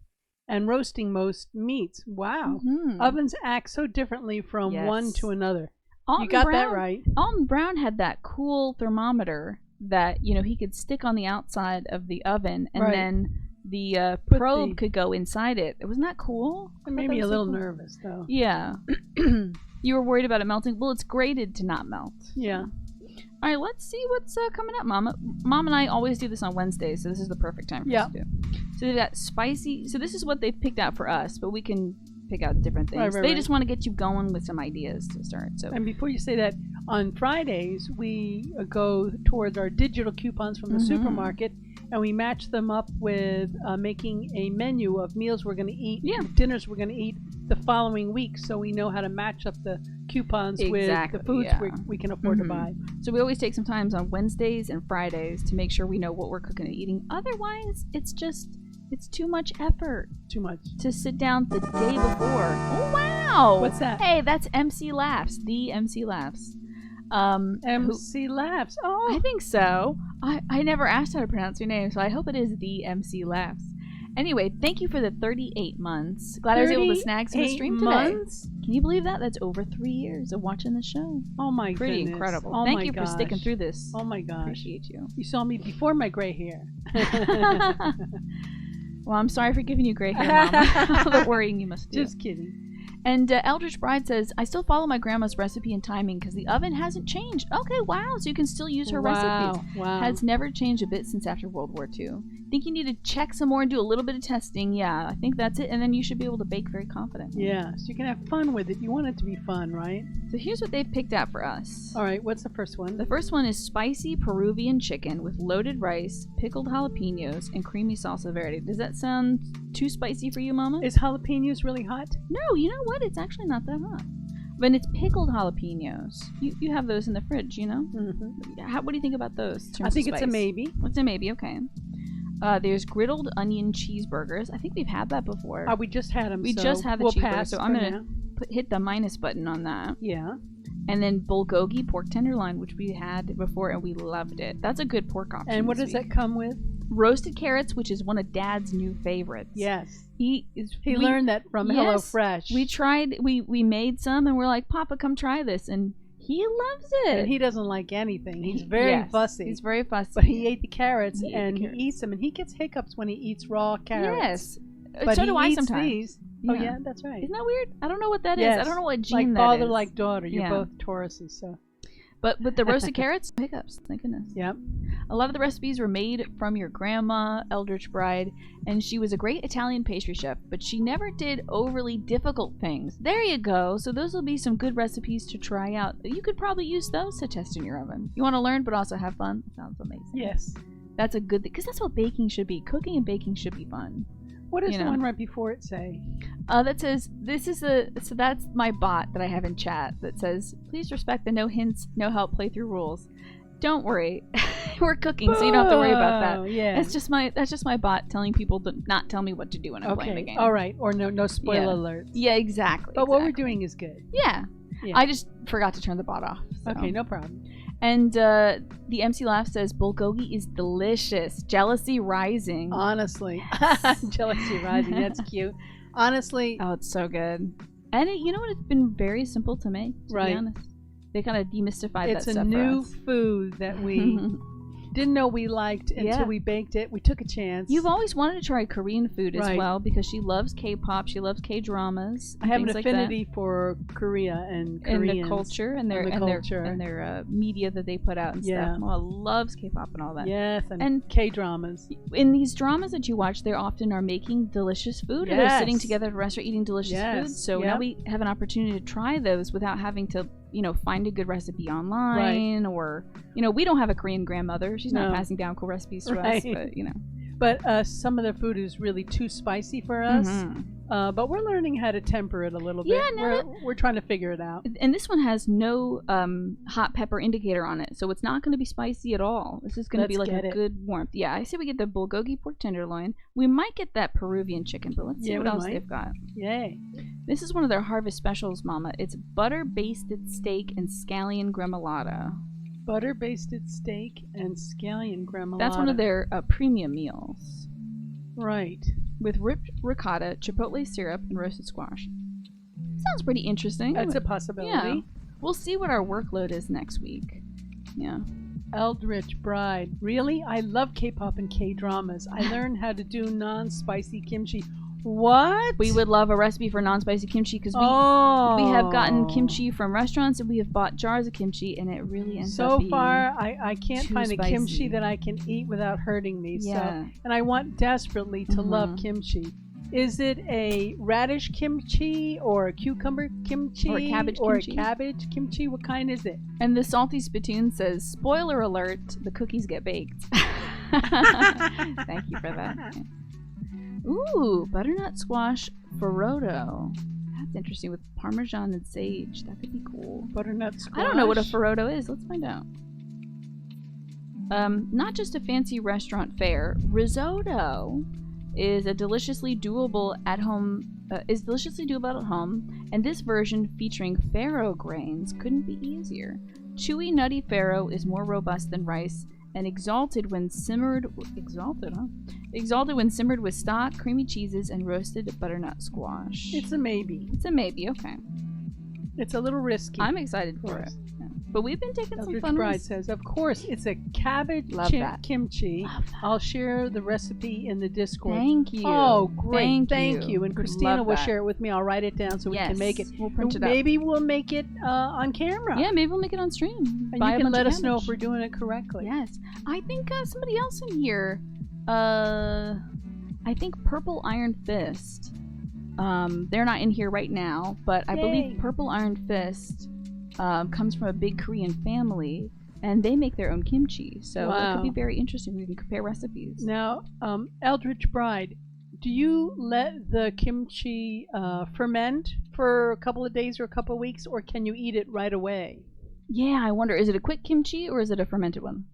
and roasting most meats. Wow. Ovens act so differently from one to another. You got that right. Alton Brown had that cool thermometer that he could stick on the outside of the oven, and then the probe could go inside it. Wasn't that cool? It made me a little nervous, though. Yeah. You were worried about it melting. Well, it's grated to not melt. Yeah. All right, let's see what's coming up, Mama. Mom and I always do this on Wednesdays, so this is the perfect time for us to do. So they've got spicy. So this is what they've picked out for us, but we can pick out different things. They just want to get you going with some ideas to start. So. And before you say that, on Fridays we go towards our digital coupons from the supermarket, and we match them up with making a menu of meals we're going to eat, dinners we're going to eat the following week, so we know how to match up the coupons with the foods we can afford to buy. So we always take some times on Wednesdays and Fridays to make sure we know what we're cooking and eating. Otherwise, it's too much effort. Too much. To sit down the day before. Oh, wow. What's that? Hey, that's MC Laughs. The MC Laughs. MC Laughs. Oh. I think so. I never asked how to pronounce your name, so I hope it is the MC Laughs. Anyway, thank you for the 38 months. Glad I was able to snag some stream today. Months? Can you believe that? That's over 3 years of watching the show. Oh my Pretty goodness. incredible. Oh Thank my you gosh. for sticking through this. Oh my gosh. Appreciate you. You saw me before my gray hair. Well, I'm sorry for giving you gray hair, Mama. All the worrying you must do. Just kidding. And Eldritch Bride says, I still follow my grandma's recipe and timing because the oven hasn't changed. Okay, wow. So you can still use her recipes. Wow. Has never changed a bit since after World War II. Think you need to check some more and do a little bit of testing. Yeah, I think that's it. And then you should be able to bake very confidently. Yeah, so you can have fun with it. You want it to be fun, right? So here's what they've picked out for us. All right, what's the first one? The first one is spicy Peruvian chicken with loaded rice, pickled jalapenos, and creamy salsa verde. Does that sound too spicy for you, Mama? Is jalapenos really hot? No, you know what? It's actually not that hot. But it's pickled jalapenos. You have those in the fridge, you know? Mm-hmm. What do you think about those? I think it's a maybe. It's a maybe, okay. There's griddled onion cheeseburgers. I think we've had that before. We just had them. We just had the cheeseburger, so I'm going to hit the minus button on that. Yeah. And then bulgogi pork tenderloin, which we had before and we loved it. That's a good pork option. And what does that come with? Roasted carrots, which is one of Dad's new favorites. Yes. He learned that from HelloFresh. We tried, we made some and we're like, Papa, come try this. And he loves it. And he doesn't like anything. He's very fussy. He's very fussy. But he ate the carrots and he eats them. And he gets hiccups when he eats raw carrots. Yes. But so do I eats sometimes. These. Oh, yeah, that's right. Isn't that weird? I don't know what that is. I don't know what gene like that father, is. like daughter. You're both Tauruses, so. But with the roasted carrots, hiccups. Thank goodness. Yep. A lot of the recipes were made from your grandma, Eldritch Bride, and she was a great Italian pastry chef, but she never did overly difficult things. There you go. So those will be some good recipes to try out. You could probably use those to test in your oven. You want to learn but also have fun? Sounds amazing. Yes. That's a good thing, because that's what baking should be. Cooking and baking should be fun. What does the one right before it say? That says, so that's my bot that I have in chat that says, please respect the no hints, no help playthrough rules. Don't worry. We're cooking, so you don't have to worry about that. Yeah. That's just my bot telling people to not tell me what to do when I'm playing the game. All right. Or no spoiler alerts. Yeah, exactly. But what we're doing is good. Yeah. I just forgot to turn the bot off. So. Okay, no problem. And the MC Laugh says, bulgogi is delicious. Jealousy rising. Honestly. Jealousy rising. That's cute. Honestly. Oh, it's so good. And you know what? It's been very simple to make, to be honest. They kind of demystified that stuff for us. It's a new food that we didn't know we liked until we baked it. We took a chance. You've always wanted to try Korean food as well because she loves K-pop. She loves K-dramas. I have an affinity for Korea and Koreans. And the culture and their media that they put out and stuff. Mama loves K-pop and all that. Yes, and K-dramas. In these dramas that you watch, they often are making delicious food. Or they're sitting together at a restaurant eating delicious food. So now we have an opportunity to try those without having to find a good recipe online or, we don't have a Korean grandmother. She's not passing down cool recipes to us, but, But some of the food is really too spicy for us. But we're learning how to temper it a little bit. We're trying to figure it out. And this one has no hot pepper indicator on it, so it's not going to be spicy at all. This is going to be like a good warmth. Yeah, I say we get the bulgogi pork tenderloin. We might get that Peruvian chicken, but let's see what else they've got. Yay. This is one of their harvest specials, Mama. It's butter-basted steak and scallion gremolata. Butter-basted steak and scallion gremolata. That's one of their premium meals. Right. With ricotta, chipotle syrup, and roasted squash. Sounds pretty interesting. That's a possibility. Yeah. We'll see what our workload is next week. Yeah. Eldritch Bride. Really? I love K-pop and K-dramas. I learned how to do non-spicy kimchi What? We would love a recipe for non-spicy kimchi because we have gotten kimchi from restaurants and we have bought jars of kimchi and it really ends up being so far, I can't too find a spicy. kimchi that I can eat without hurting me. Yeah. So, and I want desperately to love kimchi. Is it a radish kimchi or a cucumber kimchi or a cabbage or kimchi? a cabbage kimchi? What kind is it? And the Salty Spittoon says, spoiler alert, the cookies get baked. Thank you for that. Ooh, butternut squash farrodo. That's interesting with Parmesan and sage. That could be cool. Butternut squash? I don't know what a farrodo is. Let's find out. Not just a fancy restaurant fare. Risotto is deliciously doable at home, and this version featuring farro grains couldn't be easier. Chewy, nutty farro is more robust than rice and exalted when simmered with stock, creamy cheeses, and roasted butternut squash. It's a maybe. It's a maybe, okay. It's a little risky. I'm excited for it. Yeah. But we've been taking some Eldridge fun Bride ones. says, of course, it's a cabbage kimchi. Love that. I'll share the recipe in the Discord. Thank you. Oh, great. Thank you. And Would Christina love will that. share it with me. I'll write it down so we can make it. We'll print it out. Maybe we'll make it on camera. Yeah, maybe we'll make it on stream. And Buy you a can bunch let of us know if cabbage. we're doing it correctly. Yes. I think somebody else in here, I think Purple Iron Fist. They're not in here right now, but I believe Purple Iron Fist comes from a big Korean family, and they make their own kimchi. So that could be very interesting. We can compare recipes. Now, Eldridge Bride, do you let the kimchi ferment for a couple of days or a couple of weeks, or can you eat it right away? Yeah, I wonder, is it a quick kimchi or is it a fermented one?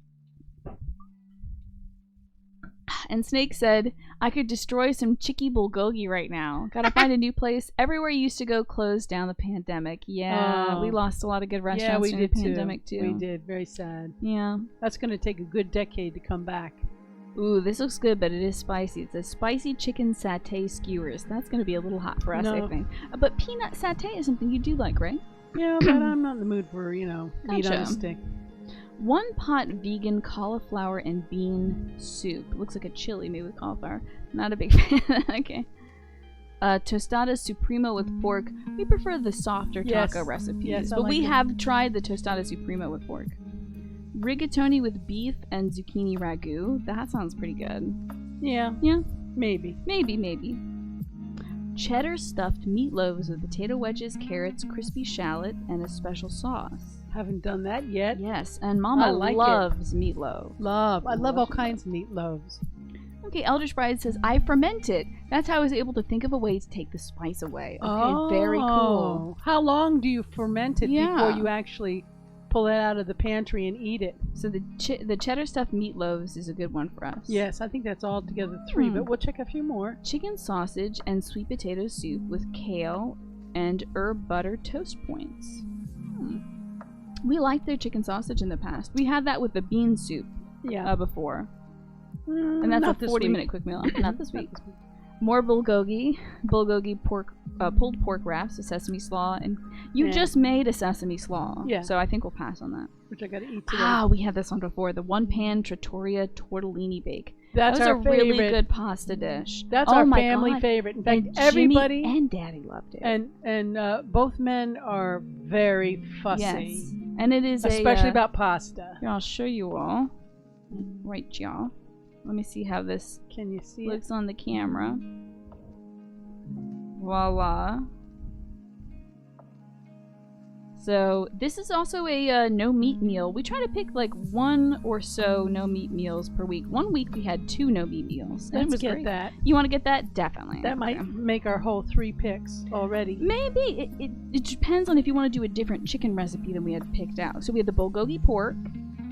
And Snake said, I could destroy some chicky bulgogi right now. Gotta find a new place. Everywhere you used to go closed down the pandemic. Yeah, we lost a lot of good restaurants during the pandemic too. We did. Very sad. Yeah. That's going to take a good decade to come back. Ooh, this looks good, but it is spicy. It says spicy chicken satay skewers. That's going to be a little hot for us, I think. But peanut satay is something you do like, right? Yeah, but I'm not in the mood for, meat on a stick. One pot vegan cauliflower and bean soup. Looks like a chili made with cauliflower. Not a big fan. Okay. Tostada Suprema with pork. We prefer the softer taco recipes. Yes, but we have tried the Tostada Suprema with pork. Rigatoni with beef and zucchini ragu. That sounds pretty good. Yeah. Yeah. Maybe. Maybe. Cheddar stuffed meatloaves with potato wedges, carrots, crispy shallot, and a special sauce. Haven't done that yet. Yes, and Mama loves meatloaf. I love all kinds of meatloaves. Okay, Eldritch Bride says, I ferment it. That's how I was able to think of a way to take the spice away. Okay, very cool. How long do you ferment it before you actually pull it out of the pantry and eat it? So the cheddar stuffed meatloaves is a good one for us. Yes, I think that's altogether 3, but we'll check a few more. Chicken sausage and sweet potato soup with kale and herb butter toast points. We liked their chicken sausage in the past. We had that with the bean soup before. And that's a 40-minute quick meal. Not this week. More bulgogi pork, pulled pork wraps, a sesame slaw, and you just made a sesame slaw. Yeah. So I think we'll pass on that. Which I gotta eat today. We had this one before. The one-pan trattoria tortellini bake. That's our favorite. Really good pasta dish. That's our family favorite. In fact, everybody and Daddy loved it. And both men are very fussy. Yes. And it is especially about pasta. Here, I'll show you all. Right, y'all. Let me see how this looks on the camera. Voila. So this is also a no meat meal. We try to pick like 1 or so no meat meals per week. 1 week we had 2 no meat meals. Let's get that. You want to get that? Definitely. That might make our whole 3 picks already. Maybe. It depends on if you want to do a different chicken recipe than we had picked out. So we had the bulgogi pork.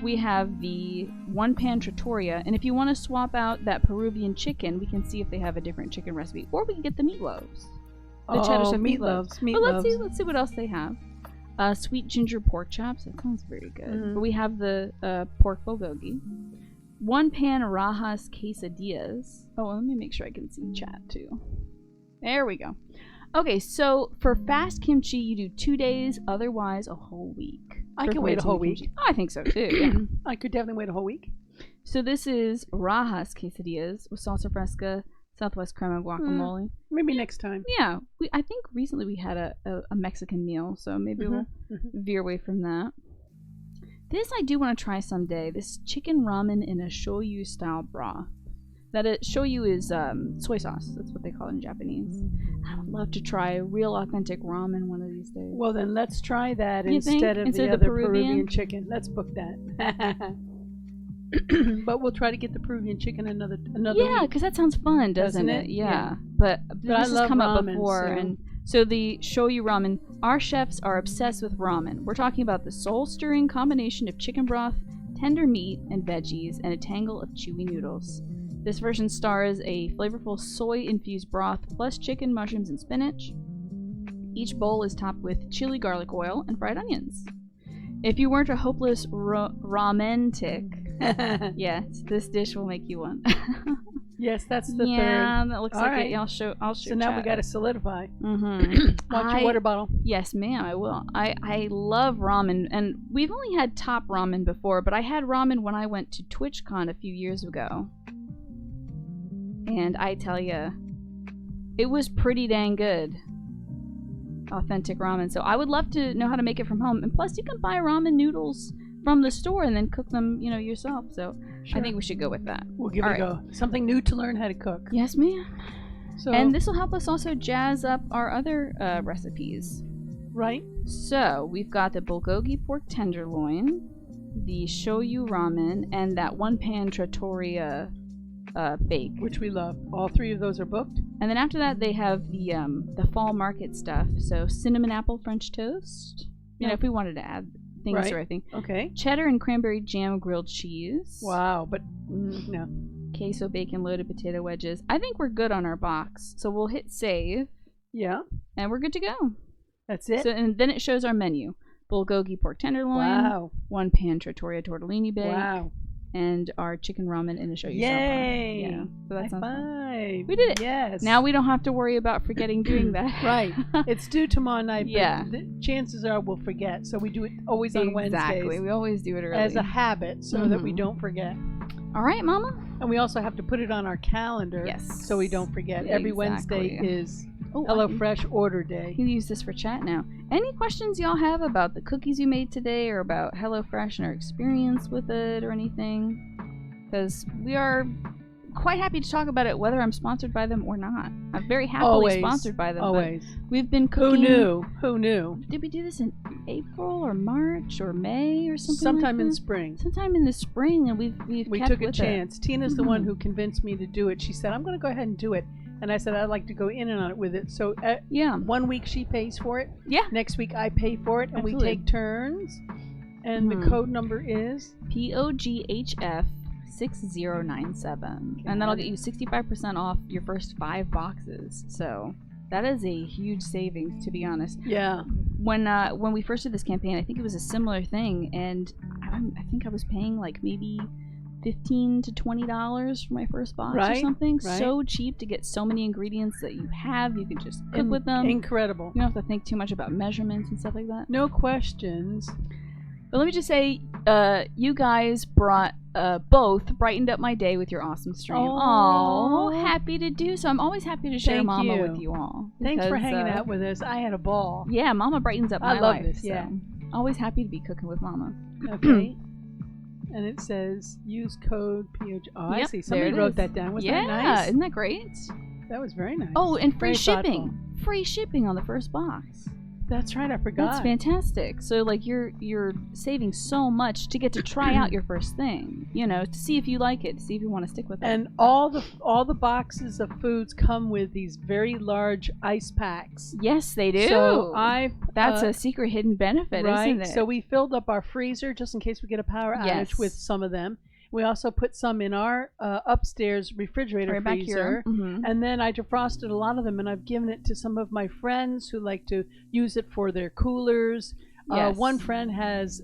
We have the one-pan trattoria. And if you want to swap out that Peruvian chicken, we can see if they have a different chicken recipe. Or we can get the meatloaves. The cheddar stuffed meatloaves. But let's see what else they have. Sweet ginger pork chops. That sounds very good. But we have the pork bulgogi. One-pan rajas quesadillas. Oh, let me make sure I can see chat too. There we go. Okay, so for fast kimchi, you do 2 days. Otherwise, a whole week. I can wait a whole week. Oh, I think so too. Yeah. I could definitely wait a whole week. So this is rajas quesadillas with salsa fresca, Southwest crema guacamole. Maybe next time. Yeah, I think recently we had a Mexican meal, so maybe we'll veer away from that. This I do want to try someday. This chicken ramen in a shoyu style broth. Shoyu is soy sauce. That's what they call it in Japanese. I would love to try real authentic ramen one of these days. Well, then let's try that You think? instead of Instead the of the other Peruvian? chicken. Let's book that. But we'll try to get the Peruvian chicken another Yeah, week. because that sounds fun, doesn't it? Yeah. But I this has love come up ramen, before, so- and so the shoyu ramen. Our chefs are obsessed with ramen. We're talking about the soul-stirring combination of chicken broth, tender meat, and veggies, and a tangle of chewy noodles. This version stars a flavorful soy-infused broth plus chicken, mushrooms, and spinach. Each bowl is topped with chili garlic oil and fried onions. If you weren't a hopeless ramentic, yes, this dish will make you one. Yes, that's the yeah, third. that looks All like right. it. I'll show. So now we got to solidify. Mm-hmm. Want your water bottle? Yes, ma'am. I will. I love ramen, and we've only had top ramen before, but I had ramen when I went to TwitchCon a few years ago, and I tell you, it was pretty dang good. Authentic ramen. So I would love to know how to make it from home, and plus you can buy ramen noodles from the store and then cook them, yourself. So Sure. I think we should go with that. We'll give it a go. Something new to learn how to cook. Yes, ma'am. So, And this will help us also jazz up our other recipes. right? So we've got the bulgogi pork tenderloin, the shoyu ramen, and that one-pan trattoria bake. Which we love. All three of those are booked. And then after that, they have the fall market stuff. So cinnamon apple French toast. If we wanted to add things Right. or anything. Okay. Cheddar and cranberry jam grilled cheese. Wow, but no. Queso bacon loaded potato wedges. I think we're good on our box. So we'll hit save, Yeah, and we're good to go. that's it. So and then it shows our menu: bulgogi pork tenderloin, Wow. one pan trattoria tortellini bake, Wow. and our chicken ramen in a shoyu Yay! style. Yeah, so that High sounds fun. five. We did it. Yes. Now we don't have to worry about forgetting doing that. Right. It's due tomorrow night, but Yeah. the chances are we'll forget. So we do it always on Exactly. Wednesdays We always do it early. as a habit so that we Mhm. don't forget. All right, Mama. And we also have to put it on our calendar Yes. so we don't forget. Every Wednesday Exactly. is Oh, HelloFresh order day. You can use this for chat now. Any questions y'all have about the cookies you made today, or about HelloFresh and our experience with it, or anything? Because we are quite happy to talk about it, whether I'm sponsored by them or not. I'm very happily Always. sponsored by them. but Always. We've been Who cooking. knew? Who knew? Did we do this in April or March or May or something? Sometime like in that? spring. Sometime in the spring, and we've We kept took a with it. chance. Tina's the one Mhm. who convinced me to do it. She said, I'm going to go ahead and do it. And I said, I'd like to go in and on it with it. So Yeah. 1 week she pays for it. Yeah. Next week I pay for it. And Absolutely. we take turns. And Mhm. the code number is? POGHF 6097, and that'll get you 65% off your first 5 boxes. So that is a huge savings, to be honest. Yeah. When we first did this campaign, I think it was a similar thing, and I think I was paying like maybe $15 to $20 for my first box or Right, something. right. So cheap to get so many ingredients that you can just cook with them. Incredible. You don't have to think too much about measurements and stuff like that. No questions. But let me just say, you guys both brightened up my day with your awesome stream. Aw. Oh, happy to do so. I'm always happy to share Thank Mama you. with you all. Thanks for because, hanging out with us. I had a ball. Yeah, Mama brightens up I my love life. this, yeah. So always happy to be cooking with Mama. Okay. And it says use code POG. Oh, I Yep, see. there Somebody it wrote is. that down. Was yeah, that nice? isn't that great? That was very nice. Oh, and free Very shipping. thoughtful. Free shipping on the first box. That's right. I forgot. That's fantastic. So like you're saving so much to get to try out your first thing, to see if you like it, to see if you want to stick with it. And all the boxes of foods come with these very large ice packs. Yes, they do. So That's a secret hidden benefit, right. isn't it? So we filled up our freezer just in case we get a power outage Yes. with some of them. We also put some in our upstairs refrigerator right back freezer. here. Mhm. And then I defrosted a lot of them, and I've given it to some of my friends who like to use it for their coolers. Yes. One friend has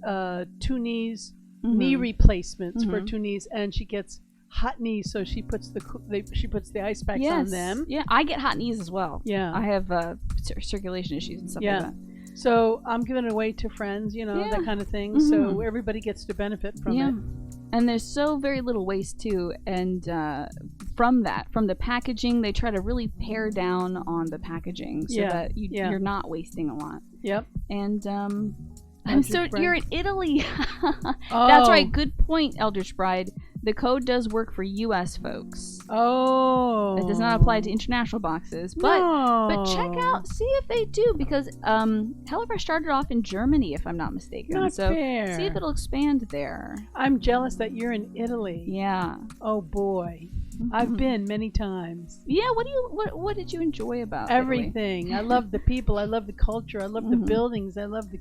2 knee Mhm. replacements for Mhm. 2 knees, and she gets hot knees, so she puts the ice packs Yes. on them. Yeah, I get hot knees as well. Yeah. I have circulation issues and stuff Yeah. like that. So I'm giving it away to friends, Yeah. that kind of thing. So Mhm. everybody gets to benefit from Yeah. it. And there's so very little waste too, and from the packaging, they try to really pare down on the packaging so that you're not wasting a lot. Yep. And so Bride. you're in Italy. Oh. That's right. Good point, Eldritch Bride. The code does work for U.S. folks. Oh. It does not apply to international boxes. But check out, see if they do, because HelloFresh started off in Germany, if I'm not mistaken. Not so fair. see if it'll expand there. I'm jealous that you're in Italy. Yeah. Oh boy. I've been many times. Yeah, what did you enjoy about everything? Italy? I love the people. I love the culture. I love the buildings. I love the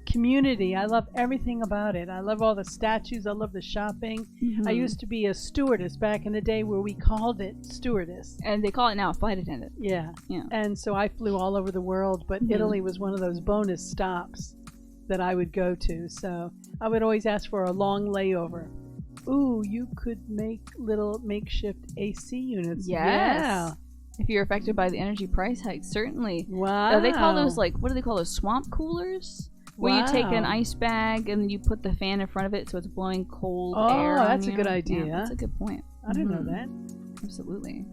community. I love everything about it. I love all the statues. I love the shopping. I used to be a stewardess back in the day where we called it stewardess. And they call it now a flight attendant. Yeah. Yeah. And so I flew all over the world, but Italy was one of those bonus stops that I would go to. So I would always ask for a long layover. Ooh, you could make little makeshift AC units. Yes. Yeah. If you're affected by the energy price hikes, certainly. Wow. They call those, like, what do they call those? Swamp coolers? Where you take an ice bag and then you put the fan in front of it so it's blowing cold air. Oh, that's a on good you. idea. Yeah, that's a good point. I didn't know that. Absolutely.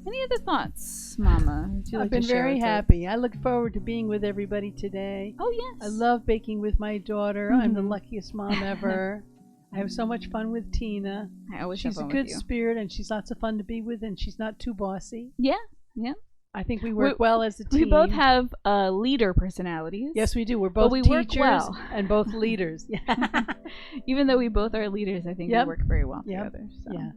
Any other thoughts, Mama? Would you like I've been to share very with us? happy. I look forward to being with everybody today. Oh, yes. I love baking with my daughter. I'm the luckiest mom ever. I have so much fun with Tina. I always She's have a fun good with you. spirit, and she's lots of fun to be with, and she's not too bossy. Yeah, yeah. I think we work well as a team. We both have leader personalities. Yes, we do. We're both we teachers work well. and both leaders. Yeah. Even though we both are leaders, I think we work very well together. So. Yeah.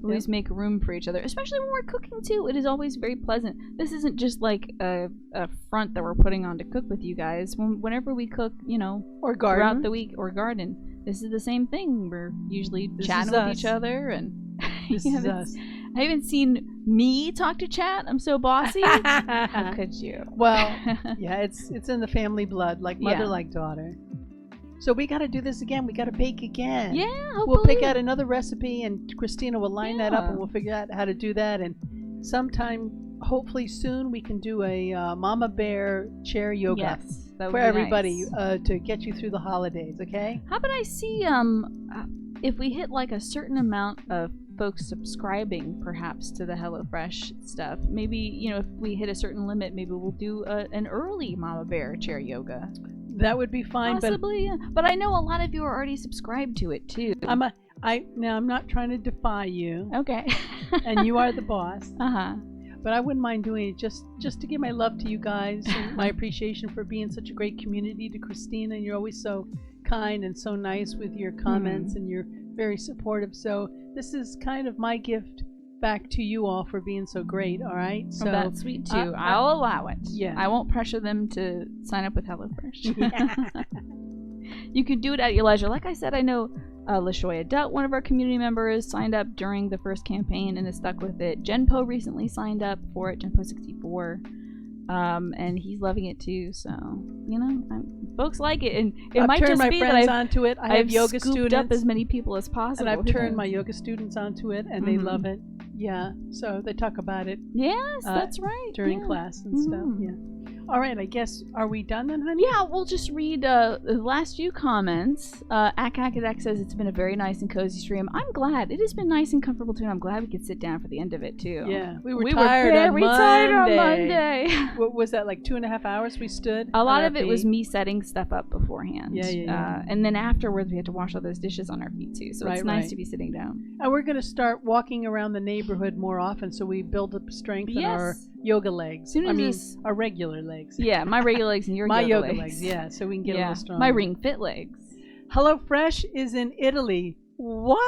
We always make room for each other, especially when we're cooking too. It is always very pleasant. This isn't just like a front that we're putting on to cook with you guys. Whenever we cook, Or garden. throughout the week or garden, this is the same thing. We're usually chatting with each other, and This is us. I haven't seen me talk to chat. I'm so bossy. How could you? Well, yeah, it's in the family blood, like mother, like daughter. So we got to do this again. We got to bake again. Yeah, hopefully. We'll pick out another recipe, and Christina will line that up, and we'll figure out how to do that. And sometime, hopefully soon, we can do a Mama Bear chair yoga for everybody to get you through the holidays. Okay? How about I see if we hit like a certain amount of folks subscribing perhaps to the HelloFresh stuff, maybe if we hit a certain limit, maybe we'll do an early Mama Bear chair yoga. That would be fine. Possibly, but I know a lot of you are already subscribed to it too. I'm not trying to defy you. Okay. And you are the boss. Uh-huh. But I wouldn't mind doing it just to give my love to you guys and my appreciation for being such a great community to Christina. And you're always so kind and so nice with your comments, and you're very supportive. So this is kind of my gift back to you all for being so great. All right? So that's sweet too. I'll allow it. Yeah. I won't pressure them to sign up with HelloFresh. Yeah. You can do it at your leisure. Like I said, I know LaShoya Dutt, one of our community members, signed up during the first campaign and has stuck with it. Genpo recently signed up for it, Genpo 64, and he's loving it too. So folks like it, and it might just be that onto it. I have yoga students up as many people as possible, and I've turned my yoga students onto it, and they love it. Yeah, so they talk about it. Yes, that's right. During class and stuff. Yeah. All right, I guess, are we done then, honey? Yeah, we'll just read the last few comments. Akakadak says it's been a very nice and cozy stream. I'm glad. It has been nice and comfortable too, and I'm glad we could sit down for the end of it too. Yeah, we were tired on Monday. What was that, like 2.5 hours we stood? A lot of it was me setting stuff up beforehand. Yeah. And then afterwards we had to wash all those dishes on our feet too, so it's nice to be sitting down. And we're going to start walking around the neighborhood more often, so we build up strength in our yoga legs. Our regular legs. Yeah, my regular legs and your yoga legs. Yeah, so we can get a little stronger. My Ring Fit legs. HelloFresh is in Italy. What?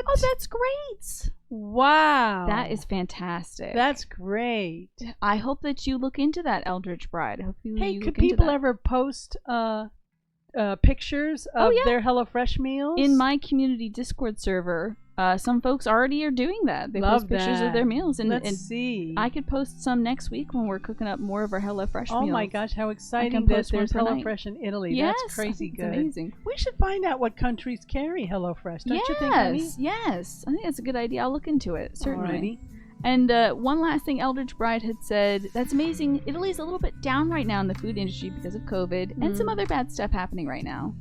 Oh, that's great. Wow. That is fantastic. That's great. I hope that you look into that, Eldritch Bride. Hey, could people ever post pictures of their HelloFresh meals? In my community Discord server, some folks already are doing that. They post pictures of their meals. And, Let's see. I could post some next week when we're cooking up more of our HelloFresh meals. Oh my gosh, how exciting that there's HelloFresh in Italy. Yes, that's crazy good. Amazing. We should find out what countries carry HelloFresh, don't you think, honey? Yes. I think that's a good idea. I'll look into it, certainly. Alrighty. And one last thing, Eldritch Bride had said, that's amazing. Italy's a little bit down right now in the food industry because of COVID and some other bad stuff happening right now.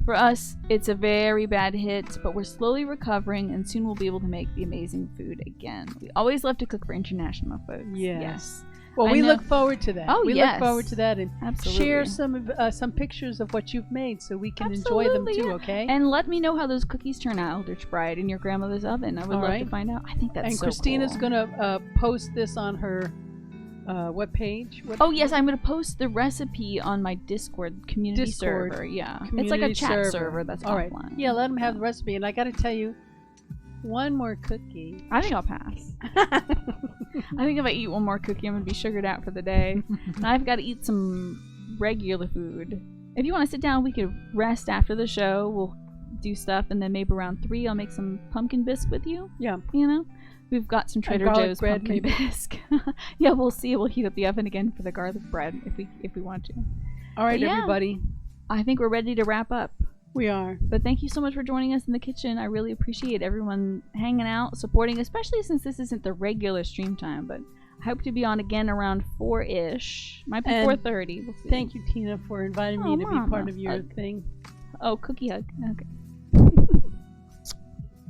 For us, it's a very bad hit, but we're slowly recovering, and soon we'll be able to make the amazing food again. We always love to cook for international folks. Yes. Well, I we know. look forward to that. Oh, we yes. look forward to that, and Absolutely. share some pictures of what you've made so we can enjoy them Absolutely, too. yeah. Okay. And let me know how those cookies turn out, Eldritch Bride, in your grandmother's oven. I would All love right. to find out. I think that's and so Christina's cool. gonna post this on her what page? Oh yes, I'm gonna post the recipe on my Discord community server. Yeah, it's like a Community chat server that's all right. offline. Yeah, let them have the recipe. And I got to tell you, one more cookie. I think I'll pass. I think if I eat one more cookie, I'm gonna be sugared out for the day. And I've got to eat some regular food. If you want to sit down, we could rest after the show. We'll do stuff, and then maybe around 3, I'll make some pumpkin bisque with you. Yeah. You know, we've got some Trader garlic Joe's bread, pumpkin maybe. bisque. Yeah, we'll see. We'll heat up the oven again for the garlic bread if we want to. All right, But yeah. everybody. I think we're ready to wrap up. We are. But thank you so much for joining us in the kitchen. I really appreciate everyone hanging out, supporting, especially since this isn't the regular stream time. But I hope to be on again around 4-ish. Might be And 4:30. We'll see. Thank you, Tina, for inviting me Oh, to be Mama. part of your thing. Oh, cookie hug. Okay.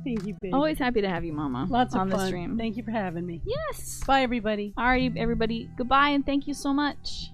Thank you, baby. Always happy to have you, Mama. Lots of on fun. the stream. Thank you for having me. Yes. Bye, everybody. Alrighty, everybody. Goodbye, and thank you so much.